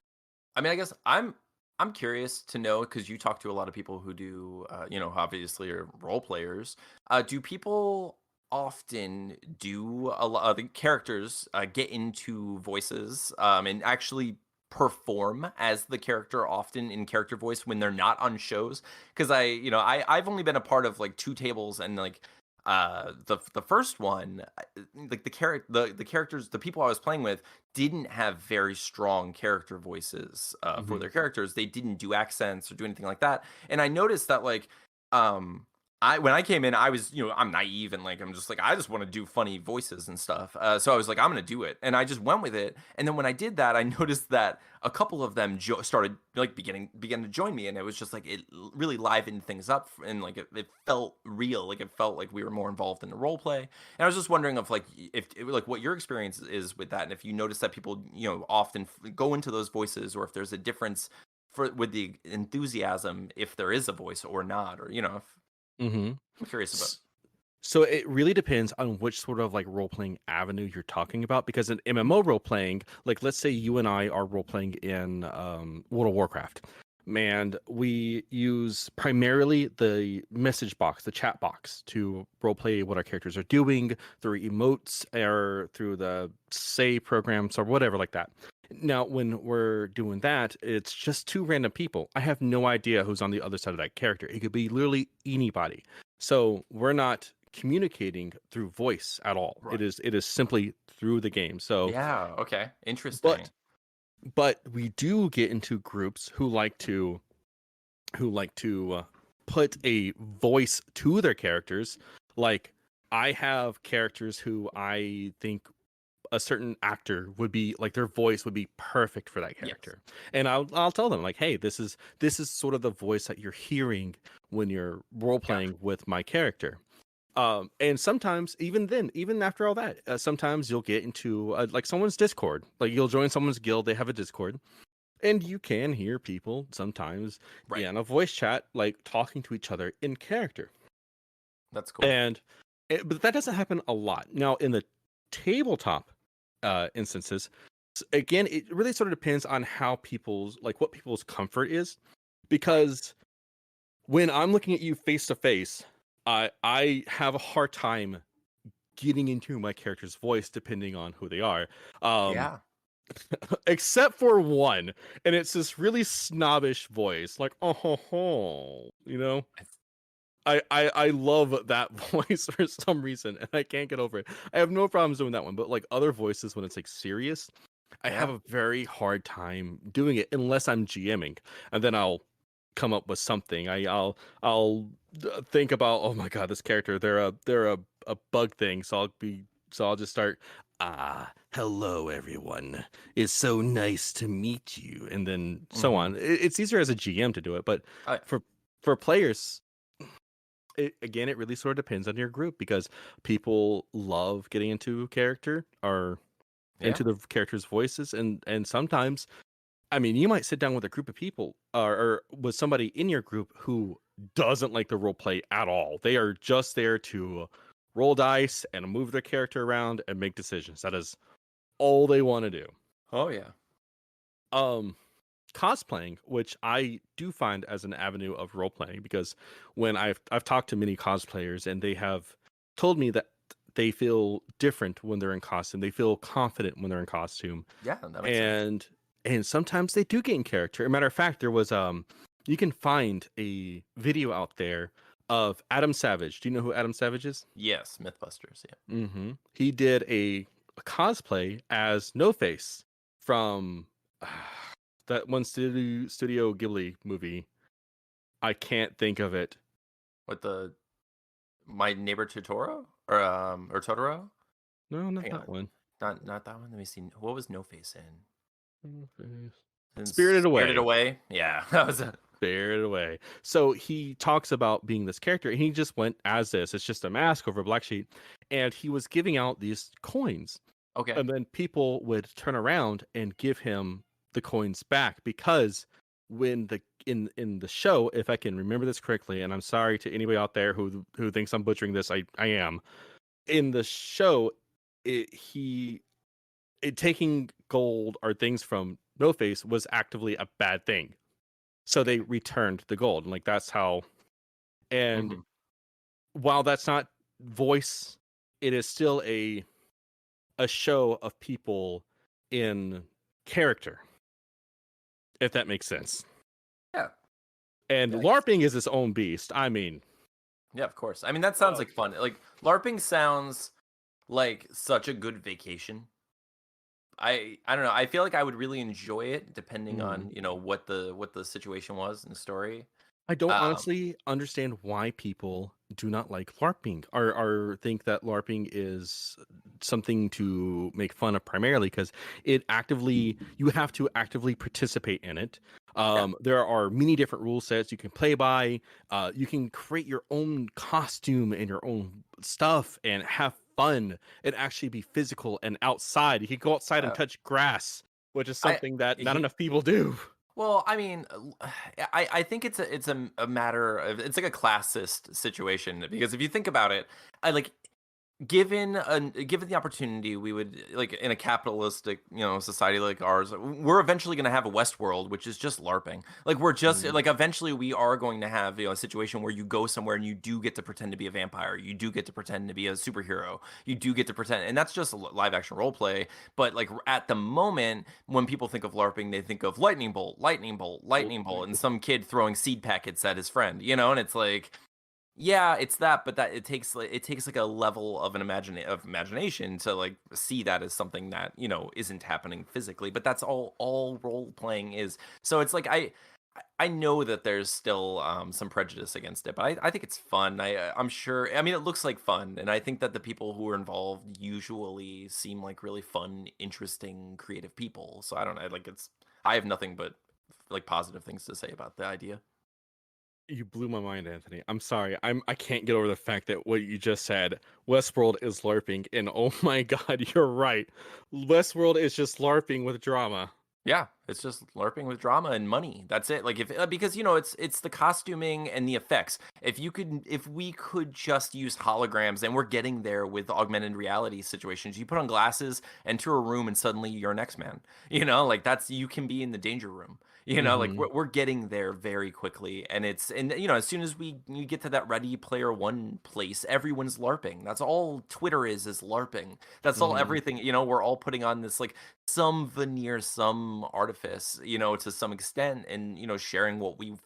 Speaker 2: I mean, I guess I'm curious to know because you talk to a lot of people who do, obviously are role players. Do people often do a lot of the characters get into voices and actually perform as the character often in character voice when they're not on shows? Because I've only been a part of like 2 tables and like The first one, like the characters, the people I was playing with didn't have very strong character voices for
Speaker 1: Mhm.
Speaker 2: their characters. They didn't do accents or do anything like that. And I noticed that like um I when I came in, I was, I'm naive and like I'm just like I just want to do funny voices and stuff. So I was like, I'm gonna do it, and I just went with it. And then when I did that, I noticed that a couple of them started like began to join me, and it was just like really livened things up, and like it felt real, like it felt like we were more involved in the role play. And I was just wondering if like like what your experience is with that, and if you notice that people often go into those voices, or if there's a difference for with the enthusiasm, if there is a voice or not, or if
Speaker 1: Mhm.
Speaker 2: I'm curious about.
Speaker 1: So it really depends on which sort of like role playing avenue you're talking about. Because in MMO role playing, like let's say you and I are role playing in World of Warcraft, and we use primarily the message box, the chat box, to role play what our characters are doing through emotes or through the say programs or whatever like that. Now, when we're doing that, it's just two random people. I have no idea who's on the other side of that character. It could be literally anybody. So we're not communicating through voice at all.
Speaker 2: Right.
Speaker 1: It is simply through the game. So,
Speaker 2: Yeah. Okay. Interesting.
Speaker 1: but but we do get into groups who like to put a voice to their characters. Like I have characters who I think a certain actor would be like their voice would be perfect for that
Speaker 2: Yes.
Speaker 1: character, and I'll tell them like, hey, this is sort of the voice that you're hearing when you're role
Speaker 2: Gotcha.
Speaker 1: playing with my character. And sometimes even then, even after all that, sometimes you'll get into like someone's Discord. Like you'll join someone's guild, they have a Discord, and you can hear people sometimes
Speaker 2: Right.
Speaker 1: in a voice chat, like talking to each other in character.
Speaker 2: That's cool.
Speaker 1: And but that doesn't happen a lot. Now in the tabletop instances, again, it really sort of depends on how people's like what people's comfort is,
Speaker 2: Right.
Speaker 1: because when I'm looking at you face to face, I have a hard time getting into my character's voice depending on who they are. Um,
Speaker 2: Yeah.
Speaker 1: except for one, and it's this really snobbish voice, like oh ho ho, you know.
Speaker 2: It's-
Speaker 1: I love that voice for some reason, and I can't get over it. I have no problems doing that one, but like other voices when it's like serious, I have
Speaker 2: Yeah.
Speaker 1: a very hard time doing it unless I'm GMing, and then I'll come up with something. I'll think about, oh my god, this character, they're a bug thing, so I'll just start, hello everyone, it's so nice to meet you, and then so
Speaker 2: Hmm.
Speaker 1: on. It's easier as a GM to do it, but
Speaker 2: Oh,
Speaker 1: for players, again, it really sort of depends on your group, because people love getting into character or
Speaker 2: yeah.
Speaker 1: into the characters' voices, and sometimes, I mean, you might sit down with a group of people or with somebody in your group who doesn't like the role play at all. They are just there to roll dice and move their character around and make decisions. That is all they want to do.
Speaker 2: Oh yeah.
Speaker 1: Um, Cosplaying, which I do find as an avenue of role playing, because when I've talked to many cosplayers and they have told me that they feel different when they're in costume. They feel confident when they're in costume,
Speaker 2: Yeah. That makes sense.
Speaker 1: and sometimes they do get in character. As a matter of fact, there was you can find a video out there of Adam Savage. Do you know who Adam Savage is?
Speaker 2: Yes. Mythbusters. Yeah.
Speaker 1: He did a cosplay as No Face from that one Studio Ghibli movie. I can't think of it.
Speaker 2: With the My Neighbor Totoro, or Totoro.
Speaker 1: No, not
Speaker 2: Hang
Speaker 1: that
Speaker 2: on.
Speaker 1: one.
Speaker 2: Not that one. Let me see. What was No Face in?
Speaker 1: No Face.
Speaker 2: And
Speaker 1: Spirited
Speaker 2: Spirited
Speaker 1: Away.
Speaker 2: Away. Yeah. That was a.
Speaker 1: Spirited Away. So he talks about being this character, and he just went as this. It's just a mask over a black sheet, and he was giving out these coins,
Speaker 2: Okay.
Speaker 1: and then people would turn around and give him the coins back, because when the in the show, if I can remember this correctly, and I'm sorry to anybody out there who thinks I'm butchering this, I am. In the show, taking gold or things from No Face was actively a bad thing. So they returned the gold. And like that's how, and
Speaker 2: Hmm.
Speaker 1: while that's not voice, it is still a show of people in character, if that makes sense.
Speaker 2: Yeah.
Speaker 1: And
Speaker 2: Yeah. I guess.
Speaker 1: LARPing is its own beast. I mean,
Speaker 2: Yeah, of course. I mean, that sounds
Speaker 1: Oh,
Speaker 2: like fun. Like LARPing sounds like such a good vacation. I don't know. I feel like I would really enjoy it depending
Speaker 1: mhm.
Speaker 2: on, what the situation was in the story.
Speaker 1: I don't
Speaker 2: Um,
Speaker 1: honestly understand why people do not like LARPing or think that LARPing is something to make fun of primarily because you have to actively participate in it.
Speaker 2: yeah.
Speaker 1: There are many different rule sets you can play by. You can create your own costume and your own stuff and have fun and actually be physical and outside. You can go outside and
Speaker 2: Uh,
Speaker 1: touch grass, which is
Speaker 2: I
Speaker 1: something that not
Speaker 2: he,
Speaker 1: enough people do.
Speaker 2: well, I mean, I think it's a matter of it's like a classist situation because if you think about it, I like given the opportunity, we would like in a capitalistic, society like ours, we're eventually going to have a Westworld, which is just LARPing. Like we're just
Speaker 1: Mm,
Speaker 2: like eventually we are going to have a situation where you go somewhere and you do get to pretend to be a vampire, you do get to pretend to be a superhero, you do get to pretend, and that's just a live action role play. But like at the moment, when people think of LARPing, they think of lightning bolt, lightning bolt, lightning bolt, and some kid throwing seed packets at his friend, and it's like yeah, it's that, but that it takes like a level of imagination to like see that as something that isn't happening physically. But that's all role playing is. So it's like I know that there's still some prejudice against it, but I think it's fun. I'm sure. I mean, it looks like fun, and I think that the people who are involved usually seem like really fun, interesting, creative people. So I don't know. Like it's I have nothing but like positive things to say about the idea.
Speaker 1: you blew my mind, Anthony. I'm sorry. I can't get over the fact that what you just said, Westworld is LARPing, and oh my god, you're right. Westworld is just LARPing with drama.
Speaker 2: Yeah, it's just LARPing with drama and money. That's it. Like if because it's the costuming and the effects. If we could just use holograms, and we're getting there with augmented reality situations. You put on glasses, enter a room, and suddenly you're an X-Man. Like that's you can be in the danger room. Like
Speaker 1: Hmm.
Speaker 2: we're getting there very quickly, and as soon as we get to that Ready Player One place, everyone's LARPing. That's all Twitter is LARPing. That's all
Speaker 1: Hmm.
Speaker 2: everything. We're all putting on this like some veneer, some artifice, to some extent, and sharing what we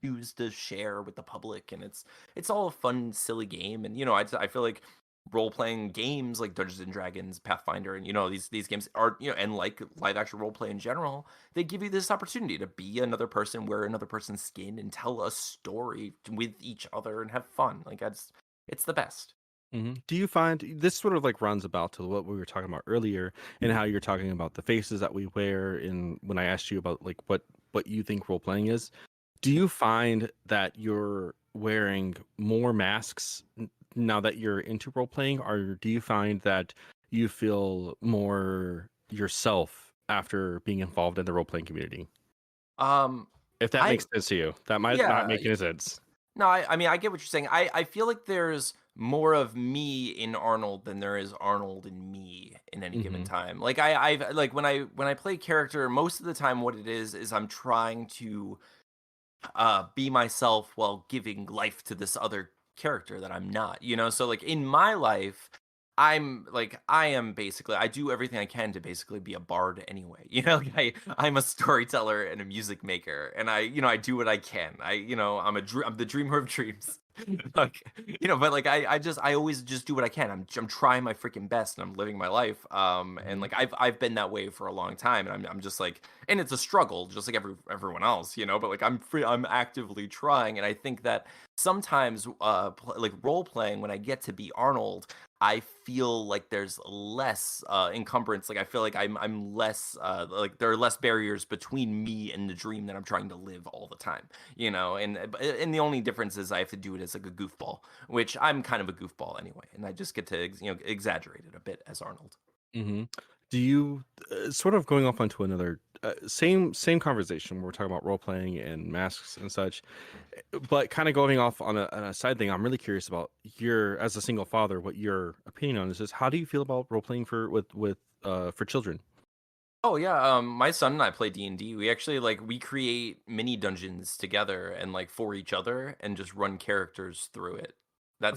Speaker 2: choose to share with the public, and it's all a fun, silly game, and I feel like role playing games like Dungeons and Dragons, Pathfinder, and these games are and like live action role play in general, they give you this opportunity to be another person, wear another person's skin, and tell a story with each other and have fun. Like it's the best.
Speaker 1: Hmm. Do you find this sort of like runs about to what we were talking about earlier, and how you're talking about the faces that we wear? In when I asked you about like what you think role playing is, do you find that you're wearing more masks now that you're into role playing, or do you find that you feel more yourself after being involved in the role playing community?
Speaker 2: Um,
Speaker 1: If that
Speaker 2: I
Speaker 1: makes sense to you, that might not
Speaker 2: yeah,
Speaker 1: make any sense.
Speaker 2: no, I mean, I get what you're saying. I feel like there's more of me in Arnold than there is Arnold in me in any given
Speaker 1: Hmm.
Speaker 2: time. Like I've like when I play character, most of the time what it is I'm trying to be myself while giving life to this other character that I'm not, So like in my life, I am basically I do everything I can to basically be a bard anyway. Like I'm a storyteller and a music maker, and I do what I can. I'm the dreamer of dreams. Like, but like I always just do what I can. I'm trying my freaking best, and I'm living my life. And
Speaker 1: Hmm.
Speaker 2: like I've been that way for a long time, and I'm just like, and it's a struggle, just like everyone else, But like I'm actively trying, and I think that sometimes, like role playing, when I get to be Arnold, I feel like there's less encumbrance. Like I feel like I'm less like there are less barriers between me and the dream that I'm trying to live all the time, And the only difference is I have to do it as like a goofball, which I'm kind of a goofball anyway, and I just get to exaggerate it a bit as Arnold.
Speaker 1: Hmm. Do you sort of going off onto another same conversation where we're talking about role playing and masks and such, but kind of going off on a side thing? I'm really curious about your as a single father, what your opinion on this is. How do you feel about role playing with for children?
Speaker 2: Oh yeah, my son and I play D&D. We actually like we create mini dungeons together and like for each other and just run characters through it.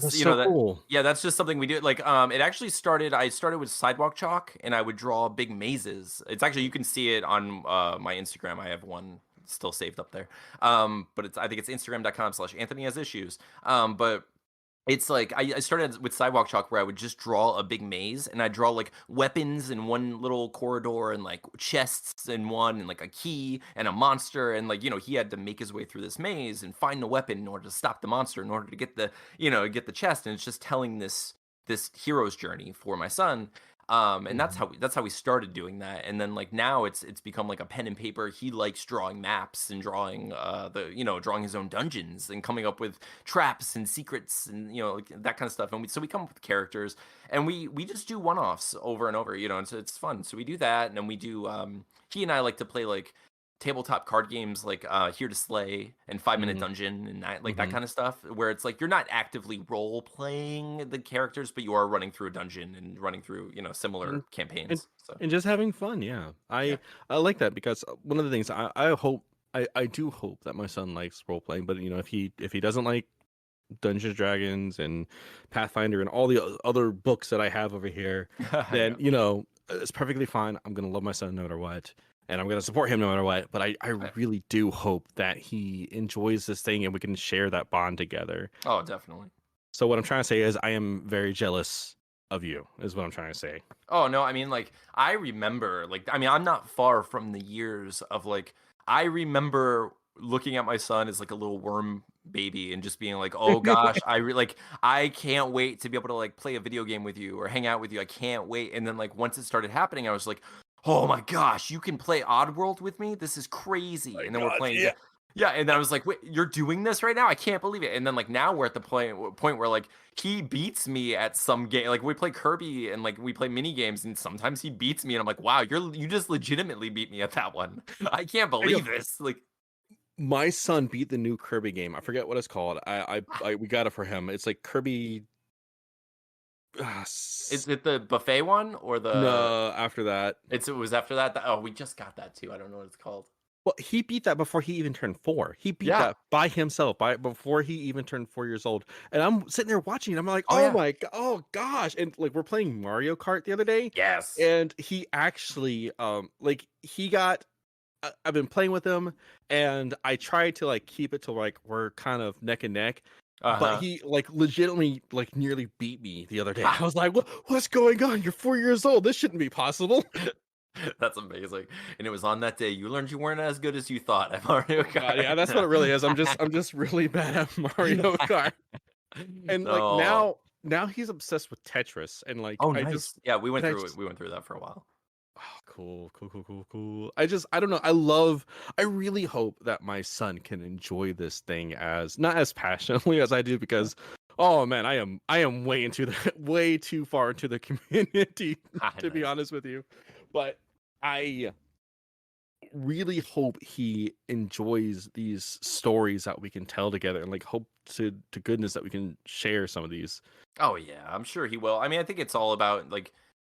Speaker 1: Oh,
Speaker 2: That's
Speaker 1: that's so
Speaker 2: that
Speaker 1: cool.
Speaker 2: yeah, that's just something we do. Like it actually started I started with sidewalk chalk, and I would draw big mazes. It's actually you can see it on my Instagram. I have one still saved up there. But I think it's instagram.com/Anthony has issues. But It's like I started with sidewalk chalk where I would just draw a big maze and I draw like weapons in one little corridor and like chests in one and like a key and a monster and like he had to make his way through this maze and find the weapon in order to stop the monster in order to get the get the chest, and it's just telling this hero's journey for my son. And that's
Speaker 1: Mhm.
Speaker 2: how we started doing that, and then like now it's become like a pen and paper. He likes drawing maps and drawing the drawing his own dungeons and coming up with traps and secrets and like that kind of stuff. And we come up with characters, and we just do one-offs over and over, and so it's fun. So we do that, and then we do he and I like to play like tabletop card games like Here to Slay and 5 Minute
Speaker 1: Mhm.
Speaker 2: Dungeon and like that
Speaker 1: Mhm.
Speaker 2: kind of stuff, where it's like you're not actively role playing the characters, but you are running through a dungeon and running through
Speaker 1: And
Speaker 2: similar
Speaker 1: and
Speaker 2: campaigns. So
Speaker 1: and just having fun, yeah.
Speaker 2: yeah.
Speaker 1: I like that because one of the things I hope I do hope that my son likes role playing, but if he doesn't like Dungeons and Dragons and Pathfinder and all the other books that I have over here, then
Speaker 2: Yeah.
Speaker 1: it's perfectly fine. I'm gonna love my son no matter what, and I'm gonna support him no matter what. But I
Speaker 2: Right.
Speaker 1: really do hope that he enjoys this thing and we can share that bond together.
Speaker 2: Oh, definitely.
Speaker 1: So what I'm trying to say is I am very jealous of you, is what I'm trying to say.
Speaker 2: Oh, no, I mean, like, I remember, like, I mean, I'm not far from the years of, like, I remember looking at my son as like a little worm baby and just being like, "Oh gosh, I can't wait to be able to like play a video game with you or hang out with you. I can't wait." And then like once it started happening, I was like, "Oh my gosh, you can play Oddworld with me? This is crazy."
Speaker 1: My
Speaker 2: And then we're
Speaker 1: God,
Speaker 2: playing
Speaker 1: yeah.
Speaker 2: yeah, and then I was like, "Wait, you're doing this right now? I can't believe it." And then like now we're at the point where like he beats me at some game. Like we play Kirby and like we play mini games, and sometimes he beats me, and I'm like, "Wow, you just legitimately beat me at that one. I can't
Speaker 1: I know.
Speaker 2: believe this." Like,
Speaker 1: My son beat the new Kirby game. I forget what it's called. We got it for him. It's like Kirby.
Speaker 2: is it the buffet one or the?
Speaker 1: No, after that.
Speaker 2: It was after that. Oh, we just got that too. I don't know what it's called.
Speaker 1: Well, he beat that before he even turned 4. He beat
Speaker 2: Yeah.
Speaker 1: that by himself by before he even turned 4 years old. And I'm sitting there watching it. I'm like,
Speaker 2: Oh
Speaker 1: oh
Speaker 2: yeah.
Speaker 1: my oh gosh. And like we're playing Mario Kart the other day,
Speaker 2: Yes.
Speaker 1: and he actually like he got I've been playing with him, and I tried to like keep it to like we're kind of neck and neck.
Speaker 2: Uh
Speaker 1: But
Speaker 2: huh.
Speaker 1: he like legitimately like nearly beat me the other day. I was like, what's going on? You're 4 years old. This shouldn't be possible.
Speaker 2: That's amazing. And it was on that day you learned you weren't as good as you thought at Mario
Speaker 1: Oh god, yeah, that's what
Speaker 2: Kart.
Speaker 1: it really is. I'm just really bad at Mario Kart. And like
Speaker 2: No.
Speaker 1: now he's obsessed with Tetris, and like
Speaker 2: Oh,
Speaker 1: I just
Speaker 2: nice. Yeah, we went
Speaker 1: and I
Speaker 2: through it.
Speaker 1: just
Speaker 2: We went through that for a while.
Speaker 1: oh, cool, cool, cool, cool, cool. I don't know. I really hope that my son can enjoy this thing as not as passionately as I do because oh man, I am way into the way too far into the community
Speaker 2: Ah,
Speaker 1: to be
Speaker 2: nice.
Speaker 1: honest with you. But I really hope he enjoys these stories that we can tell together and like hope to goodness that we can share some of these.
Speaker 2: Oh yeah, I'm sure he will. I mean, I think it's all about like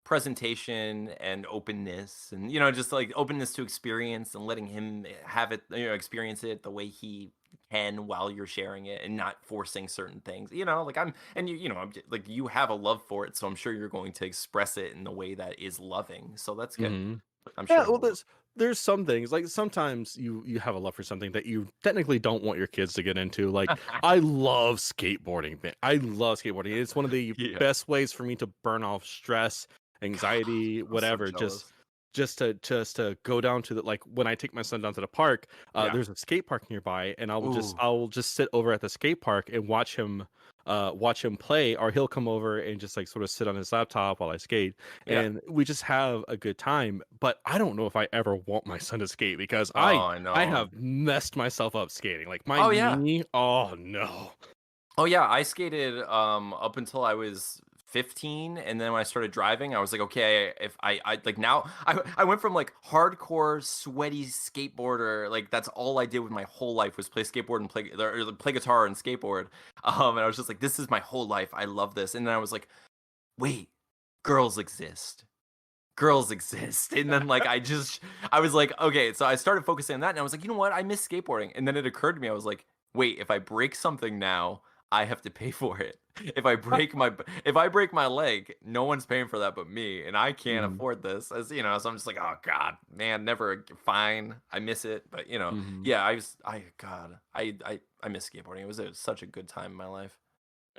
Speaker 2: presentation and openness and just like openness to experience and letting him have it, experience it the way he can while you're sharing it and not forcing certain things. Like I'm and like you have a love for it, so I'm sure you're going to express it in the way that is loving. So that's good.
Speaker 1: Hmm.
Speaker 2: I'm
Speaker 1: Yeah,
Speaker 2: sure
Speaker 1: well,
Speaker 2: he'll.
Speaker 1: there's some things like sometimes you have a love for something that you technically don't want your kids to get into. Like I love skateboarding, man. I love skateboarding. It's one of the
Speaker 2: Yeah.
Speaker 1: best ways for me to burn off stress,
Speaker 2: God,
Speaker 1: anxiety,
Speaker 2: I'm so
Speaker 1: whatever.
Speaker 2: jealous.
Speaker 1: Just to go down to the like when I take my son down to the park,
Speaker 2: Yeah.
Speaker 1: there's a skate park nearby, and
Speaker 2: Ooh.
Speaker 1: I will just sit over at the skate park and watch him play, or he'll come over and just like sort of sit on his laptop while I skate,
Speaker 2: Yeah.
Speaker 1: and we just have a good time. But I don't know if I ever want my son to skate because
Speaker 2: Oh, I
Speaker 1: I
Speaker 2: know.
Speaker 1: have messed myself up skating. Like my
Speaker 2: Oh yeah.
Speaker 1: knee, oh no.
Speaker 2: Oh yeah, I skated up until I was 15, and then when I started driving, I was like, okay, if I like now I went from like hardcore sweaty skateboarder, like that's all I did with my whole life was play skateboard and play guitar and skateboard. And I was just like, this is my whole life. I love this. And then I was like, wait, girls exist. Girls exist. And then like I was like, okay, so I started focusing on that, and I was like, you know what? I miss skateboarding. And then it occurred to me, I was like, wait, if I break something now, I have to pay for it. If I break my leg, no one's paying for that but me, and I can't
Speaker 1: Mhm,
Speaker 2: afford this. So I'm just like, oh god, man, fine. I miss it, but
Speaker 1: mhm.
Speaker 2: yeah, I miss skateboarding. It was such a good time in my life.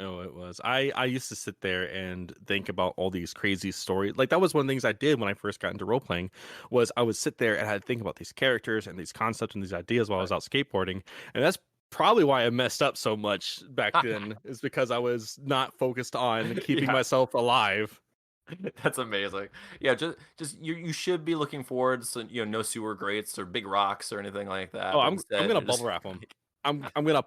Speaker 1: Oh, it was. I used to sit there and think about all these crazy stories. Like that was one of the things I did when I first got into role playing was I would sit there and I'd think about these characters and these concepts and these ideas while I was
Speaker 2: Right.
Speaker 1: out skateboarding. And that's probably why I messed up so much back then is because I was not focused on keeping
Speaker 2: Yeah.
Speaker 1: myself alive.
Speaker 2: That's amazing. Yeah, just you should be looking forward to, no sewer grates or big rocks or anything like
Speaker 1: Oh,
Speaker 2: that, but
Speaker 1: I'm
Speaker 2: instead
Speaker 1: gonna
Speaker 2: you're
Speaker 1: bubble
Speaker 2: just
Speaker 1: wrap him.
Speaker 2: like
Speaker 1: I'm gonna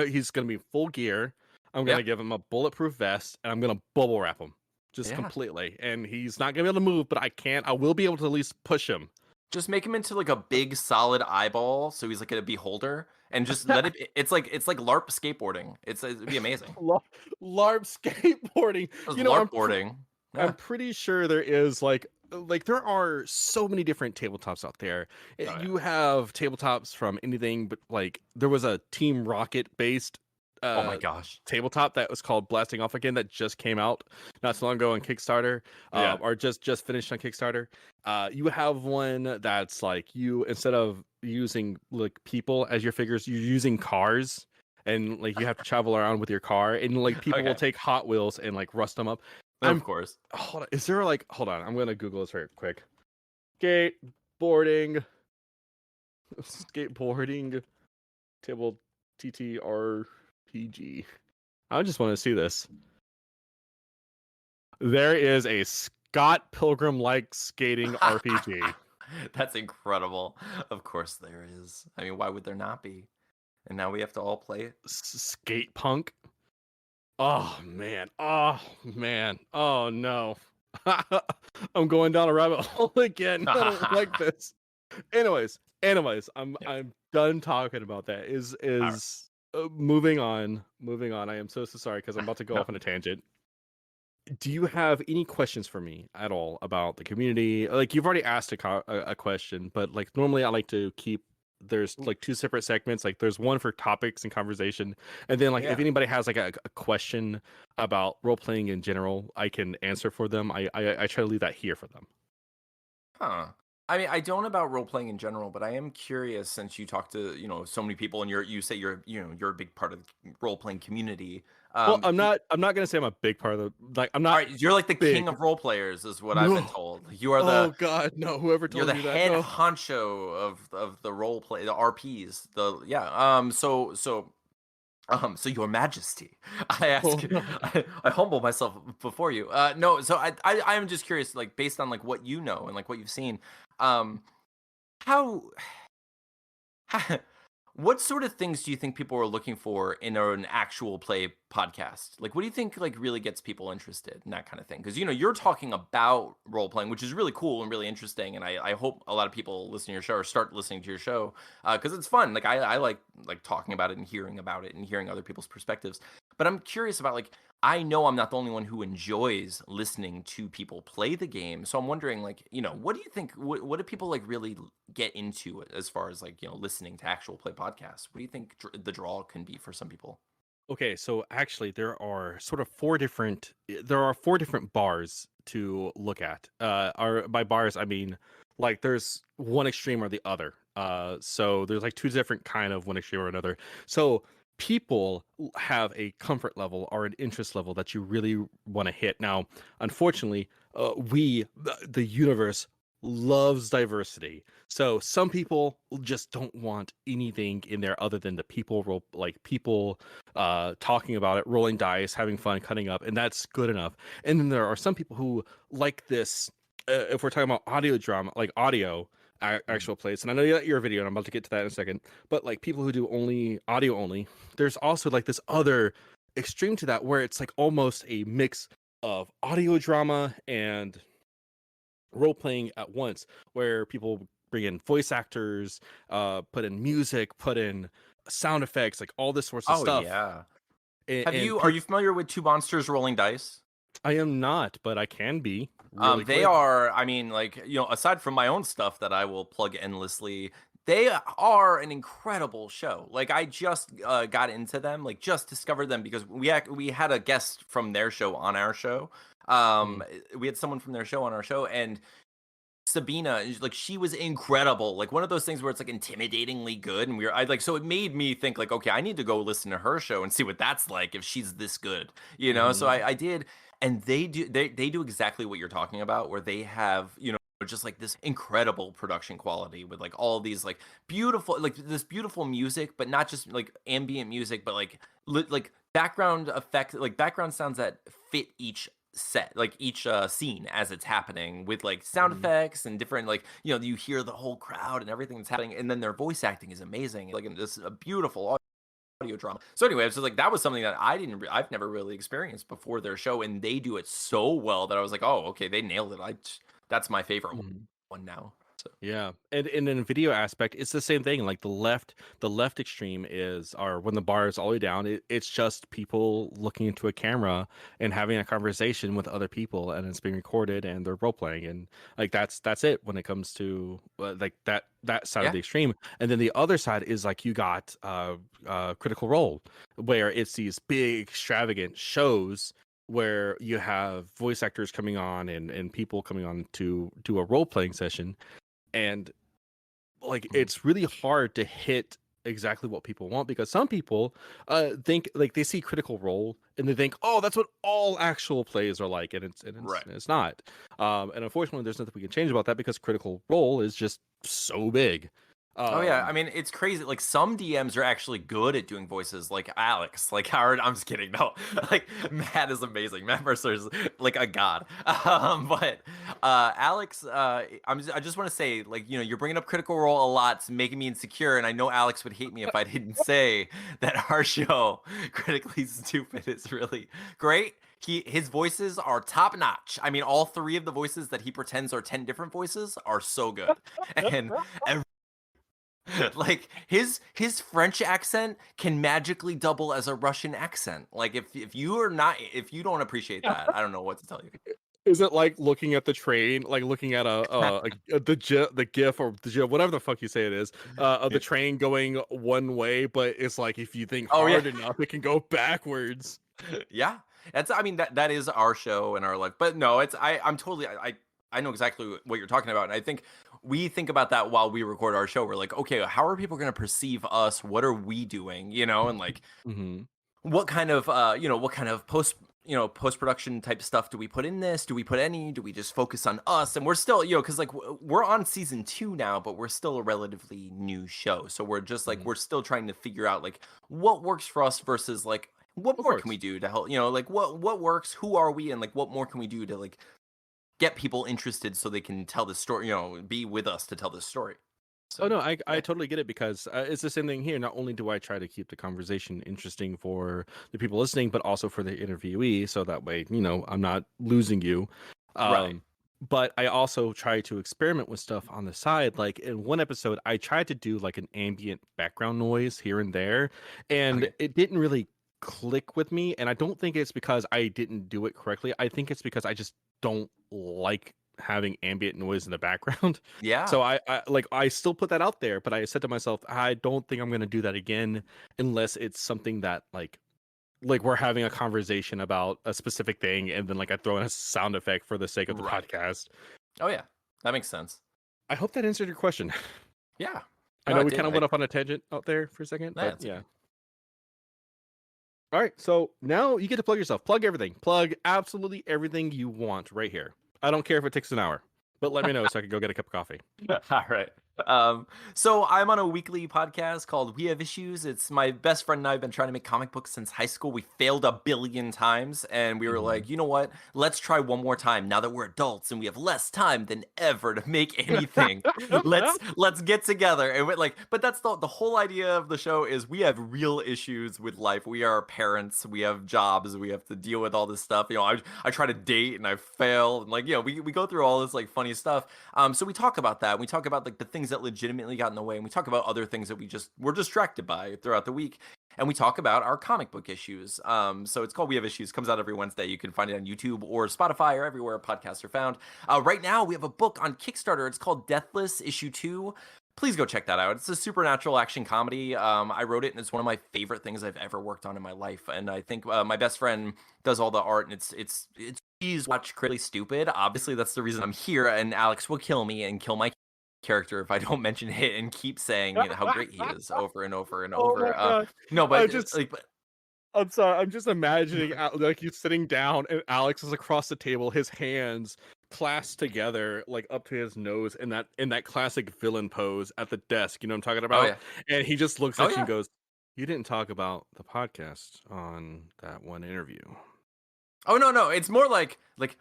Speaker 1: he's gonna be full gear. I'm
Speaker 2: yeah,
Speaker 1: gonna give him a bulletproof vest and I'm gonna bubble wrap him just
Speaker 2: yeah.
Speaker 1: completely. And he's not gonna be able to move, but I will be able to at least push him.
Speaker 2: Just make him into like a big solid eyeball, so he's like a beholder, and just let it. It's like LARP skateboarding. It'd be amazing.
Speaker 1: La- LARP skateboarding.
Speaker 2: Just
Speaker 1: You know,
Speaker 2: LARP boarding.
Speaker 1: I'm
Speaker 2: Yeah.
Speaker 1: pretty sure there is like there are so many different tabletops out there.
Speaker 2: Oh yeah.
Speaker 1: You have tabletops from anything, but like there was a Team Rocket based
Speaker 2: Oh my
Speaker 1: uh
Speaker 2: gosh.
Speaker 1: tabletop that was called Blasting Off Again that just came out not so long ago on Kickstarter,
Speaker 2: Yeah.
Speaker 1: or just finished on Kickstarter. You have one that's like you instead of using like people as your figures, you're using cars. And like you have to travel around with your car, and like people will
Speaker 2: Okay.
Speaker 1: take Hot Wheels and like rust them up.
Speaker 2: Of
Speaker 1: I'm
Speaker 2: course.
Speaker 1: hold on. Is there like hold on? I'm gonna Google this right quick. Skateboarding, skateboarding table TTRPG. I just want to see this. There is a Scott Pilgrim like skating RPG.
Speaker 2: That's incredible. Of course there is. I mean, why would there not be? And now we have to all play it.
Speaker 1: Skate Punk. Oh man. Oh man. Oh no. I'm going down a rabbit hole again. I don't like this. Anyways,
Speaker 2: Yes.
Speaker 1: I'm done talking about that.
Speaker 2: All right.
Speaker 1: Moving on. Moving on. I am so sorry because I'm about to go
Speaker 2: No.
Speaker 1: off on a tangent. Do you have any questions for me at all about the community? Like you've already asked a question, but like normally I like to keep there's like two separate segments. Like there's one for topics and conversation, and then like if
Speaker 2: Yeah.
Speaker 1: anybody has like a question about role playing in general, I can answer for them. I try to leave that here for them.
Speaker 2: Huh. I mean, I don't about role playing in general, but I am curious since you talk to, so many people and you say you're a big part of the role playing community.
Speaker 1: Well,
Speaker 2: Um,
Speaker 1: I'm not gonna say I'm a big part of the like I'm
Speaker 2: all
Speaker 1: not
Speaker 2: right, you're like the king
Speaker 1: big.
Speaker 2: of role players is what I've been
Speaker 1: No.
Speaker 2: told. You are
Speaker 1: Oh
Speaker 2: the
Speaker 1: God, no. Whoever
Speaker 2: you're
Speaker 1: told
Speaker 2: the
Speaker 1: you that?
Speaker 2: head
Speaker 1: No.
Speaker 2: honcho of the role play, the RPs. The yeah. So your majesty, I
Speaker 1: Oh
Speaker 2: ask,
Speaker 1: no.
Speaker 2: I humble myself before you. No, so I am just curious, like based on like what you know and like what you've seen, um, how what sort of things do you think people are looking for in an actual play podcast? Like, what do you think like really gets people interested in that kind of thing? Because you're talking about role playing, which is really cool and really interesting, and I hope a lot of people listen to your show or start listening to your show because it's fun. Like I like talking about it and hearing about it and hearing other people's perspectives. But I'm curious about like I know I'm not the only one who enjoys listening to people play the game. So I'm wondering, like, what do you think? What do people like really get into it as far as like, listening to actual play podcasts? What do you think the draw can be for some people?
Speaker 1: Okay, so actually there are four different bars to look at. Are by bars I mean like there's one extreme or the other. So there's like two different kind of one extreme or another. So people have a comfort level or an interest level that you really want to hit. Now, unfortunately, the universe loves diversity. So some people just don't want anything in there other than the people role like people talking about it, rolling dice, having fun, cutting up, and that's good enough. And then there are some people who like this. If we're talking about audio drama, like audio
Speaker 2: Mhm.
Speaker 1: actual plays, and I know you got your video, and I'm about to get to that in a second. But like people who do only audio only, there's also like this other extreme to that where it's like almost a mix of audio drama and role playing at once, where people bring in voice actors, put in music, put in sound effects, like all this sorts of
Speaker 2: Oh
Speaker 1: stuff.
Speaker 2: yeah.
Speaker 1: And
Speaker 2: Are you familiar with Two Monsters Rolling Dice?
Speaker 1: I am not, but I can be really
Speaker 2: They
Speaker 1: quick.
Speaker 2: are, I mean, like, aside from my own stuff that I will plug endlessly, they are an incredible show. Like, I just got into them, like, just discovered them because we had a guest from their show on our show.
Speaker 1: Mm.
Speaker 2: We had someone from their show on our show, and Sabina, like she was incredible. Like one of those things where it's like intimidatingly good, and I like so it made me think like, okay, I need to go listen to her show and see what that's like if she's this good, you know. So
Speaker 1: Hmm.
Speaker 2: I did, and they do exactly what you're talking about, where they have just like this incredible production quality with like all these like beautiful like this beautiful music, but not just like ambient music, but like like background effect, like background sounds that fit each set, like each scene as it's happening, with like sound
Speaker 1: Hmm.
Speaker 2: effects and different like you hear the whole crowd and everything that's happening, and then their voice acting is amazing, like in this a beautiful audio drama. So anyway, it's just like that was something that I've never really experienced before their show, and they do it so well that I was like, oh, okay, they nailed it. That's my favorite one now. So
Speaker 1: Yeah, and in video aspect, it's the same thing. Like the left extreme is, or when the bar is all the way down, it's just people looking into a camera and having a conversation with other people, and it's being recorded, and they're role playing, and like that's it when it comes to like that side of
Speaker 2: yeah,
Speaker 1: the extreme. And then the other side is like you got Critical Role, where it's these big extravagant shows where you have voice actors coming on and people coming on to do a role playing session, and like
Speaker 2: mhm,
Speaker 1: it's really hard to hit exactly what people want, because some people think like they see Critical Role and they think, oh, that's what all actual plays are like, and
Speaker 2: right.
Speaker 1: it's not. And unfortunately there's nothing we can change about that, because Critical Role is just so big.
Speaker 2: Oh yeah,
Speaker 1: um
Speaker 2: I mean it's crazy. Like some DMs are actually good at doing voices, like Alex. Like Howard, I'm just kidding. No, like Matt is amazing. Matt Mercer is like a god. But Alex, I just want to say, like you're bringing up Critical Role a lot, it's making me insecure, and I know Alex would hate me if I didn't say that our show, Critically Stupid, is really great. His voices are top notch. I mean, all three of the voices that he pretends are 10 different voices are so good, and like his French accent can magically double as a Russian accent. Like if you don't appreciate that, I don't know what to tell you.
Speaker 1: is it like looking at the train, like looking at the gif or the gif, whatever the fuck you say it is, of the train going one way, but it's like if you think
Speaker 2: Oh yeah.
Speaker 1: hard enough it can go backwards.
Speaker 2: Yeah. That's I mean that is our show and our life. But no, it's I'm totally I know exactly what you're talking about. And I think we think about that while we record our show. We're like, okay, how are people going to perceive us? What are we doing? And like
Speaker 1: Hmm.
Speaker 2: what kind of what kind of post production type stuff do we put in this? Do we put any? Do we just focus on us? And we're still because like we're on season 2 now, but we're still a relatively new show, so we're just like
Speaker 1: Hmm.
Speaker 2: we're still trying to figure out like what works for us versus like what
Speaker 1: Of
Speaker 2: more can we
Speaker 1: course.
Speaker 2: do to help, like what works, who are we, and like what more can we do to like get people interested so they can tell the story, be with us to tell this story.
Speaker 1: Oh
Speaker 2: So
Speaker 1: no, I
Speaker 2: yeah.
Speaker 1: totally get it, because it's the same thing here. Not only do I try to keep the conversation interesting for the people listening, but also for the interviewee, so that way I'm not losing you.
Speaker 2: Right.
Speaker 1: Um, but I also try to experiment with stuff on the side. Like in one episode, I tried to do like an ambient background noise here and there, and
Speaker 2: Okay.
Speaker 1: it didn't really click with me. And I don't think it's because I didn't do it correctly. I think it's because I just don't like having ambient noise in the background.
Speaker 2: Yeah.
Speaker 1: So I still put that out there, but I said to myself, I don't think I'm gonna do that again unless it's something that like we're having a conversation about a specific thing, and then like I throw in a sound effect for the sake of the
Speaker 2: Right.
Speaker 1: podcast.
Speaker 2: Oh yeah, that makes sense.
Speaker 1: I hope that answered your question.
Speaker 2: Yeah.
Speaker 1: I
Speaker 2: No,
Speaker 1: know
Speaker 2: it
Speaker 1: we
Speaker 2: did.
Speaker 1: kind of went off on a tangent out there for a second,
Speaker 2: Yeah,
Speaker 1: but
Speaker 2: it's
Speaker 1: yeah.
Speaker 2: okay.
Speaker 1: All right, so now you get to plug yourself. Plug everything. Plug absolutely everything you want right here. I don't care if it takes an hour, but let me know so I can go get a cup of coffee.
Speaker 2: All right. So I'm on a weekly podcast called We Have Issues. It's my best friend and I have been trying to make comic books since high school. We failed a billion times, and we were
Speaker 1: Hmm.
Speaker 2: like, you know what? Let's try one more time. Now that we're adults and we have less time than ever to make anything, let's get together. And we're like, but that's the whole idea of the show is we have real issues with life. We are parents. We have jobs. We have to deal with all this stuff. I try to date and I fail, and like we go through all this like funny stuff. So we talk about that. We talk about like the things that legitimately got in the way, and we talk about other things that we just were distracted by throughout the week. And we talk about our comic book issues. So it's called We Have Issues. Comes out every Wednesday. You can find it on YouTube or Spotify or everywhere podcasts are found. Right now, we have a book on Kickstarter. It's called Deathless Issue 2. please go check that out. It's a supernatural action comedy. I wrote it, and it's one of my favorite things I've ever worked on in my life. And I think my best friend does all the art, and it's please watch Critically Stupid. Obviously, that's the reason I'm here. And Alex will kill me and kill my character if I don't mention it and keep saying how great he is over and over and
Speaker 1: Oh my
Speaker 2: over.
Speaker 1: god!
Speaker 2: No,
Speaker 1: I
Speaker 2: but
Speaker 1: just
Speaker 2: like,
Speaker 1: I'm sorry. I'm just imagining like you sitting down and Alex is across the table, his hands clasped together, like up to his nose, in that classic villain pose at the desk. You know what I'm talking
Speaker 2: oh
Speaker 1: about?
Speaker 2: yeah,
Speaker 1: And he just looks
Speaker 2: oh
Speaker 1: at you
Speaker 2: yeah.
Speaker 1: and goes, "You didn't talk about the podcast on that one interview."
Speaker 2: Oh no, it's more like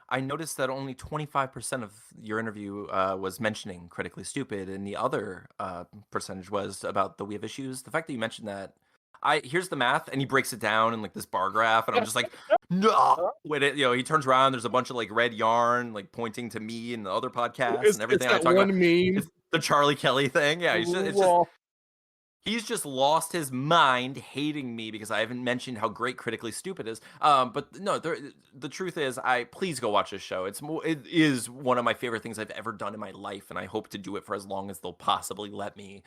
Speaker 2: I noticed that only 25% of your interview was mentioning Critically Stupid, and the other percentage was about the We Have Issues. The fact that you mentioned that, I here's the math, and he breaks it down in like this bar graph, and I'm just like, no. When it, he turns around, there's a bunch of like red yarn like pointing to me and the other podcasts and
Speaker 1: It's
Speaker 2: everything I
Speaker 1: that
Speaker 2: talk about.
Speaker 1: one meme.
Speaker 2: It's the Charlie Kelly thing. Yeah, it's just
Speaker 1: Lol.
Speaker 2: he's just lost his mind hating me because I haven't mentioned how great Critically Stupid is. But no, the truth is, please go watch this show. It is one of my favorite things I've ever done in my life, and I hope to do it for as long as they'll possibly let me.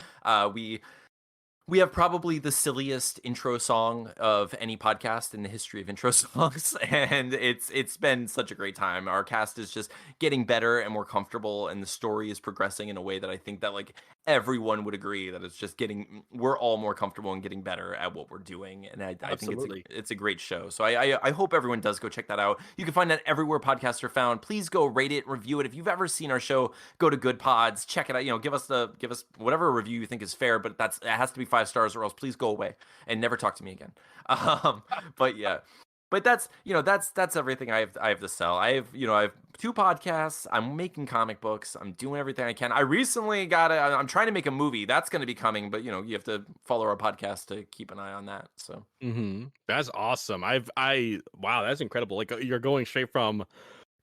Speaker 2: We have probably the silliest intro song of any podcast in the history of intro songs, and it's been such a great time. Our cast is just getting better and more comfortable, and the story is progressing in a way that I think that like everyone would agree that it's just getting we're all more comfortable and getting better at what we're doing, and I think
Speaker 1: Absolutely.
Speaker 2: it's a great show. So I hope everyone does go check that out. You can find that everywhere podcasts are found. Please go rate it, review it. If you've ever seen our show, go to Good Pods, check it out. Give us whatever review you think is fair, but it has to be 5 stars, or else please go away and never talk to me again. But yeah. But that's everything I have to sell. I have 2 podcasts. I'm making comic books. I'm doing everything I can. I recently I'm trying to make a movie that's going to be coming, but you have to follow our podcast to keep an eye on that. So
Speaker 1: That's awesome. Wow, that's incredible. Like you're going straight from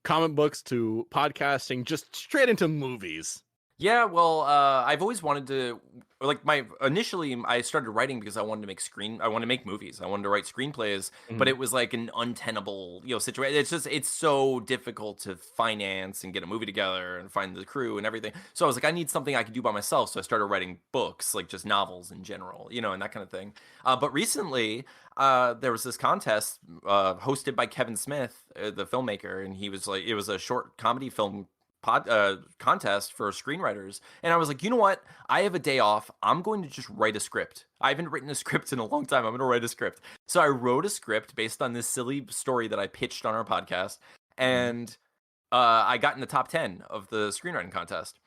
Speaker 1: comic books to podcasting, just straight into movies.
Speaker 2: yeah, well, I've always wanted to like initially I started writing because I wanted to make movies. I wanted to write screenplays, but
Speaker 1: Mhm.
Speaker 2: it was like an untenable, situation. It's so difficult to finance and get a movie together and find the crew and everything. So I was like, I need something I can do by myself. So I started writing books, like just novels in general, and that kind of thing. But recently, there was this contest hosted by Kevin Smith, the filmmaker, and he was like, it was a short comedy film contest for screenwriters, and I was like, you know what, I have a day off, I'm going to just write a script. I haven't written a script in a long time. I'm going to write a script. So I wrote a script based on this silly story that I pitched on our podcast, and I got in the top 10 of the screenwriting contest.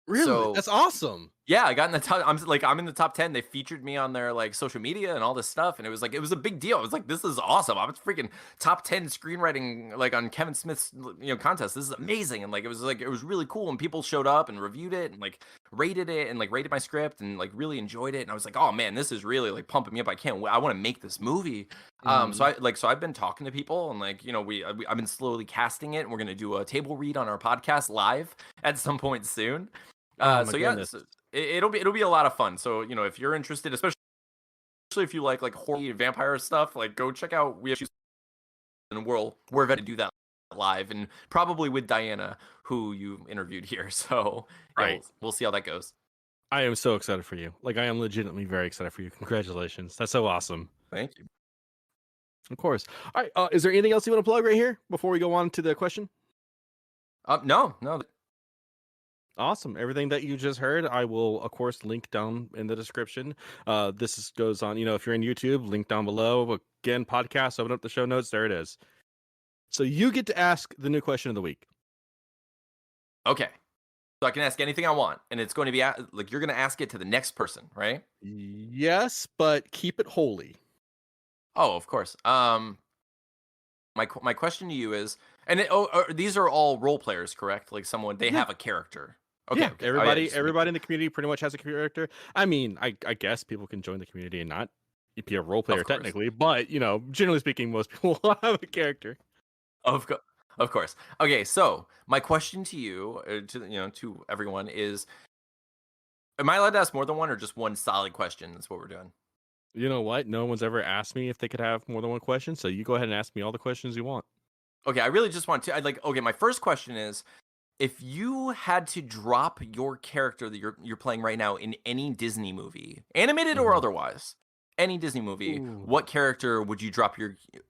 Speaker 1: Really?
Speaker 2: So
Speaker 1: That's awesome.
Speaker 2: yeah, I got in the top. I'm in the top 10. They featured me on their like social media and all this stuff, and it was a big deal. I was like, this is awesome. I was freaking top 10 screenwriting like on Kevin Smith's contest. This is amazing, and it was really cool. And people showed up and reviewed it and like rated it and like rated my script and like really enjoyed it. And I was like, oh man, this is really like pumping me up. I want to make this movie. So I've been talking to people, and like I've been slowly casting it. And we're gonna do a table read on our podcast live at some point soon.
Speaker 1: Oh my
Speaker 2: So yeah,
Speaker 1: goodness.
Speaker 2: it'll be a lot of fun. So if you're interested, especially if you like horror and vampire stuff, like go check out We Have Issues, and we're going to do that live, and probably with Diana, who you interviewed here. So yeah,
Speaker 1: Right.
Speaker 2: we'll see how that goes.
Speaker 1: I am so excited for you. Like I am legitimately very excited for you. Congratulations. That's so awesome.
Speaker 2: Thank you.
Speaker 1: Of course. All right. Is there anything else you want to plug right here before we go on to the question?
Speaker 2: No.
Speaker 1: Awesome. Everything that you just heard, I will, of course, link down in the description. Goes on, if you're in YouTube, link down below. Again, podcast, open up the show notes. There it is. So you get to ask the new question of the week.
Speaker 2: Okay. So I can ask anything I want, and it's going to be like you're going to ask it to the next person, right?
Speaker 1: Yes, but keep it holy.
Speaker 2: Oh, of course. My question to you is, and these are all role players, correct? Like they have a character. Okay.
Speaker 1: Yeah,
Speaker 2: Okay.
Speaker 1: Everybody in the community pretty much has a character. I mean, I guess people can join the community and not be a role player technically, but generally speaking, most people will have a character.
Speaker 2: Of course. Okay, so my question to you, to everyone is: am I allowed to ask more than one, or just one solid question? That's what we're doing.
Speaker 1: You know what? No one's ever asked me if they could have more than one question, so you go ahead and ask me all the questions you want.
Speaker 2: Okay, I really just want to. Okay, my first question is: if you had to drop your character that you're playing right now in any Disney movie, animated or
Speaker 1: Mhm.
Speaker 2: otherwise, any Disney movie,
Speaker 1: Ooh.
Speaker 2: what character would you drop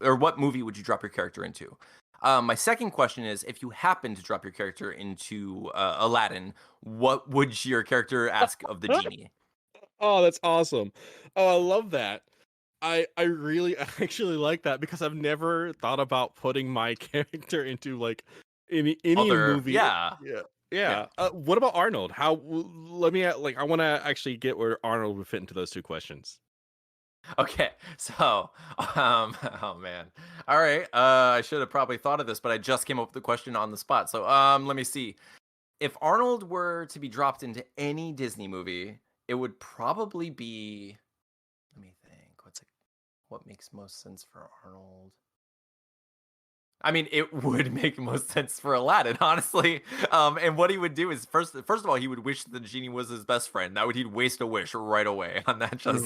Speaker 2: or what movie would you drop your character into? My second question is, if you happen to drop your character into Aladdin, what would your character ask of the genie?
Speaker 1: Oh, that's awesome. Oh, I love that. I really actually like that because I've never thought about putting my character into like any
Speaker 2: Other,
Speaker 1: movie.
Speaker 2: yeah,
Speaker 1: Yeah.
Speaker 2: yeah.
Speaker 1: Yeah. What about Arnold? Let me like I want to actually get where Arnold would fit into those two questions.
Speaker 2: Okay, so, oh man. All right, I should have probably thought of this, but I just came up with the question on the spot. So, let me see. If Arnold were to be dropped into any Disney movie, it would probably be. Let me think. What makes most sense for Arnold? I mean, it would make most sense for Aladdin, honestly. And what he would do is first of all, he would wish the genie was his best friend. That would he'd waste a wish right away on that. Just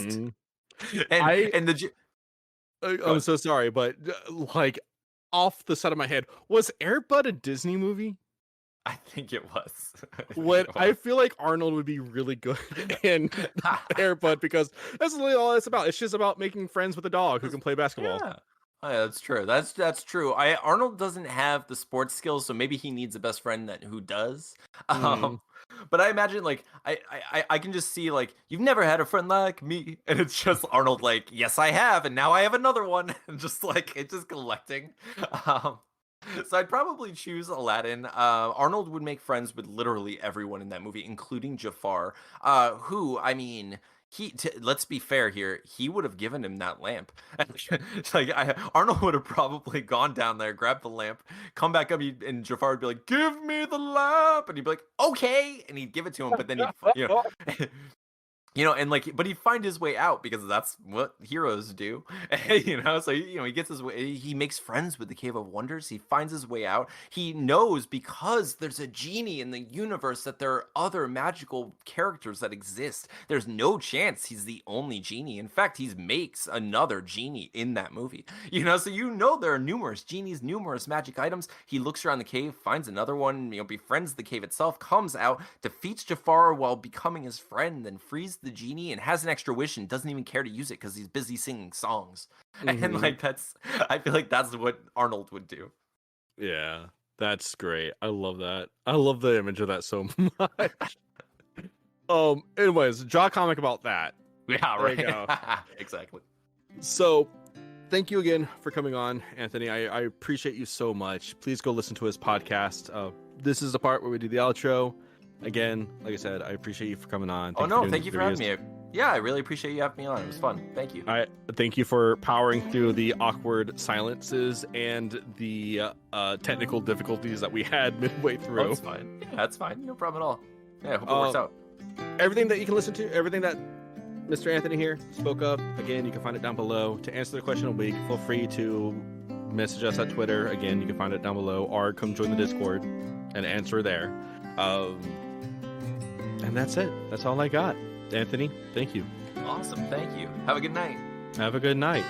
Speaker 1: Hmm.
Speaker 2: and
Speaker 1: I
Speaker 2: and the go
Speaker 1: I'm
Speaker 2: ahead.
Speaker 1: so sorry, but like off the side of my head, was Air Bud a Disney movie?
Speaker 2: I think it was. I think
Speaker 1: What
Speaker 2: it
Speaker 1: I
Speaker 2: was.
Speaker 1: feel like Arnold would be really good in Air Bud because that's literally all it's about. It's just about making friends with a dog who can play basketball.
Speaker 2: Yeah. Oh, yeah, that's true. That's true. Arnold doesn't have the sports skills, so maybe he needs a best friend that who does.
Speaker 1: Mm.
Speaker 2: Um, but I imagine like I can just see like you've never had a friend like me, and it's just Arnold like yes I have, and now I have another one, and just like it's just collecting. Um, so I'd probably choose Aladdin. Arnold would make friends with literally everyone in that movie, including Jafar. Who I mean, let's be fair here. He would have given him that lamp. Arnold would have probably gone down there, grabbed the lamp, come back up, and Jafar would be like, "Give me the lamp," and he'd be like, "Okay," and he'd give it to him. But then and like, but he'd find his way out because that's what heroes do, So he gets his way. He makes friends with the Cave of Wonders. He finds his way out. He knows because there's a genie in the universe that there are other magical characters that exist. There's no chance he's the only genie. In fact, he makes another genie in that movie. So there are numerous genies, numerous magic items. He looks around the cave, finds another one. Befriends the cave itself, comes out, defeats Jafar while becoming his friend, then frees the genie and has an extra wish and doesn't even care to use it because he's busy singing songs. And
Speaker 1: Hmm.
Speaker 2: I feel like that's what Arnold would do.
Speaker 1: Yeah, that's great. I love that. I love the image of that so much. Anyways, draw a comic about that.
Speaker 2: Yeah,
Speaker 1: There you
Speaker 2: right.
Speaker 1: go.
Speaker 2: Exactly.
Speaker 1: So, thank you again for coming on, Anthony. I appreciate you so much. Please go listen to his podcast. This is the part where we do the outro. Again, like I said, I appreciate you for coming on.
Speaker 2: Thank you for having me. Yeah, I really appreciate you having me on. It was fun. Thank you.
Speaker 1: I thank you for powering through the awkward silences and the technical difficulties that we had midway through.
Speaker 2: That's fine. Yeah, that's fine. No problem at all. Yeah, I hope it works out.
Speaker 1: Everything that you can listen to, everything that Mr. Anthony here spoke of, again, you can find it down below. To answer the question of the week, feel free to message us at Twitter. Again, you can find it down below, or come join the Discord and answer there. And that's it. That's all I got. Anthony, thank you.
Speaker 2: Awesome. Thank you. Have a good night.
Speaker 1: Have a good night.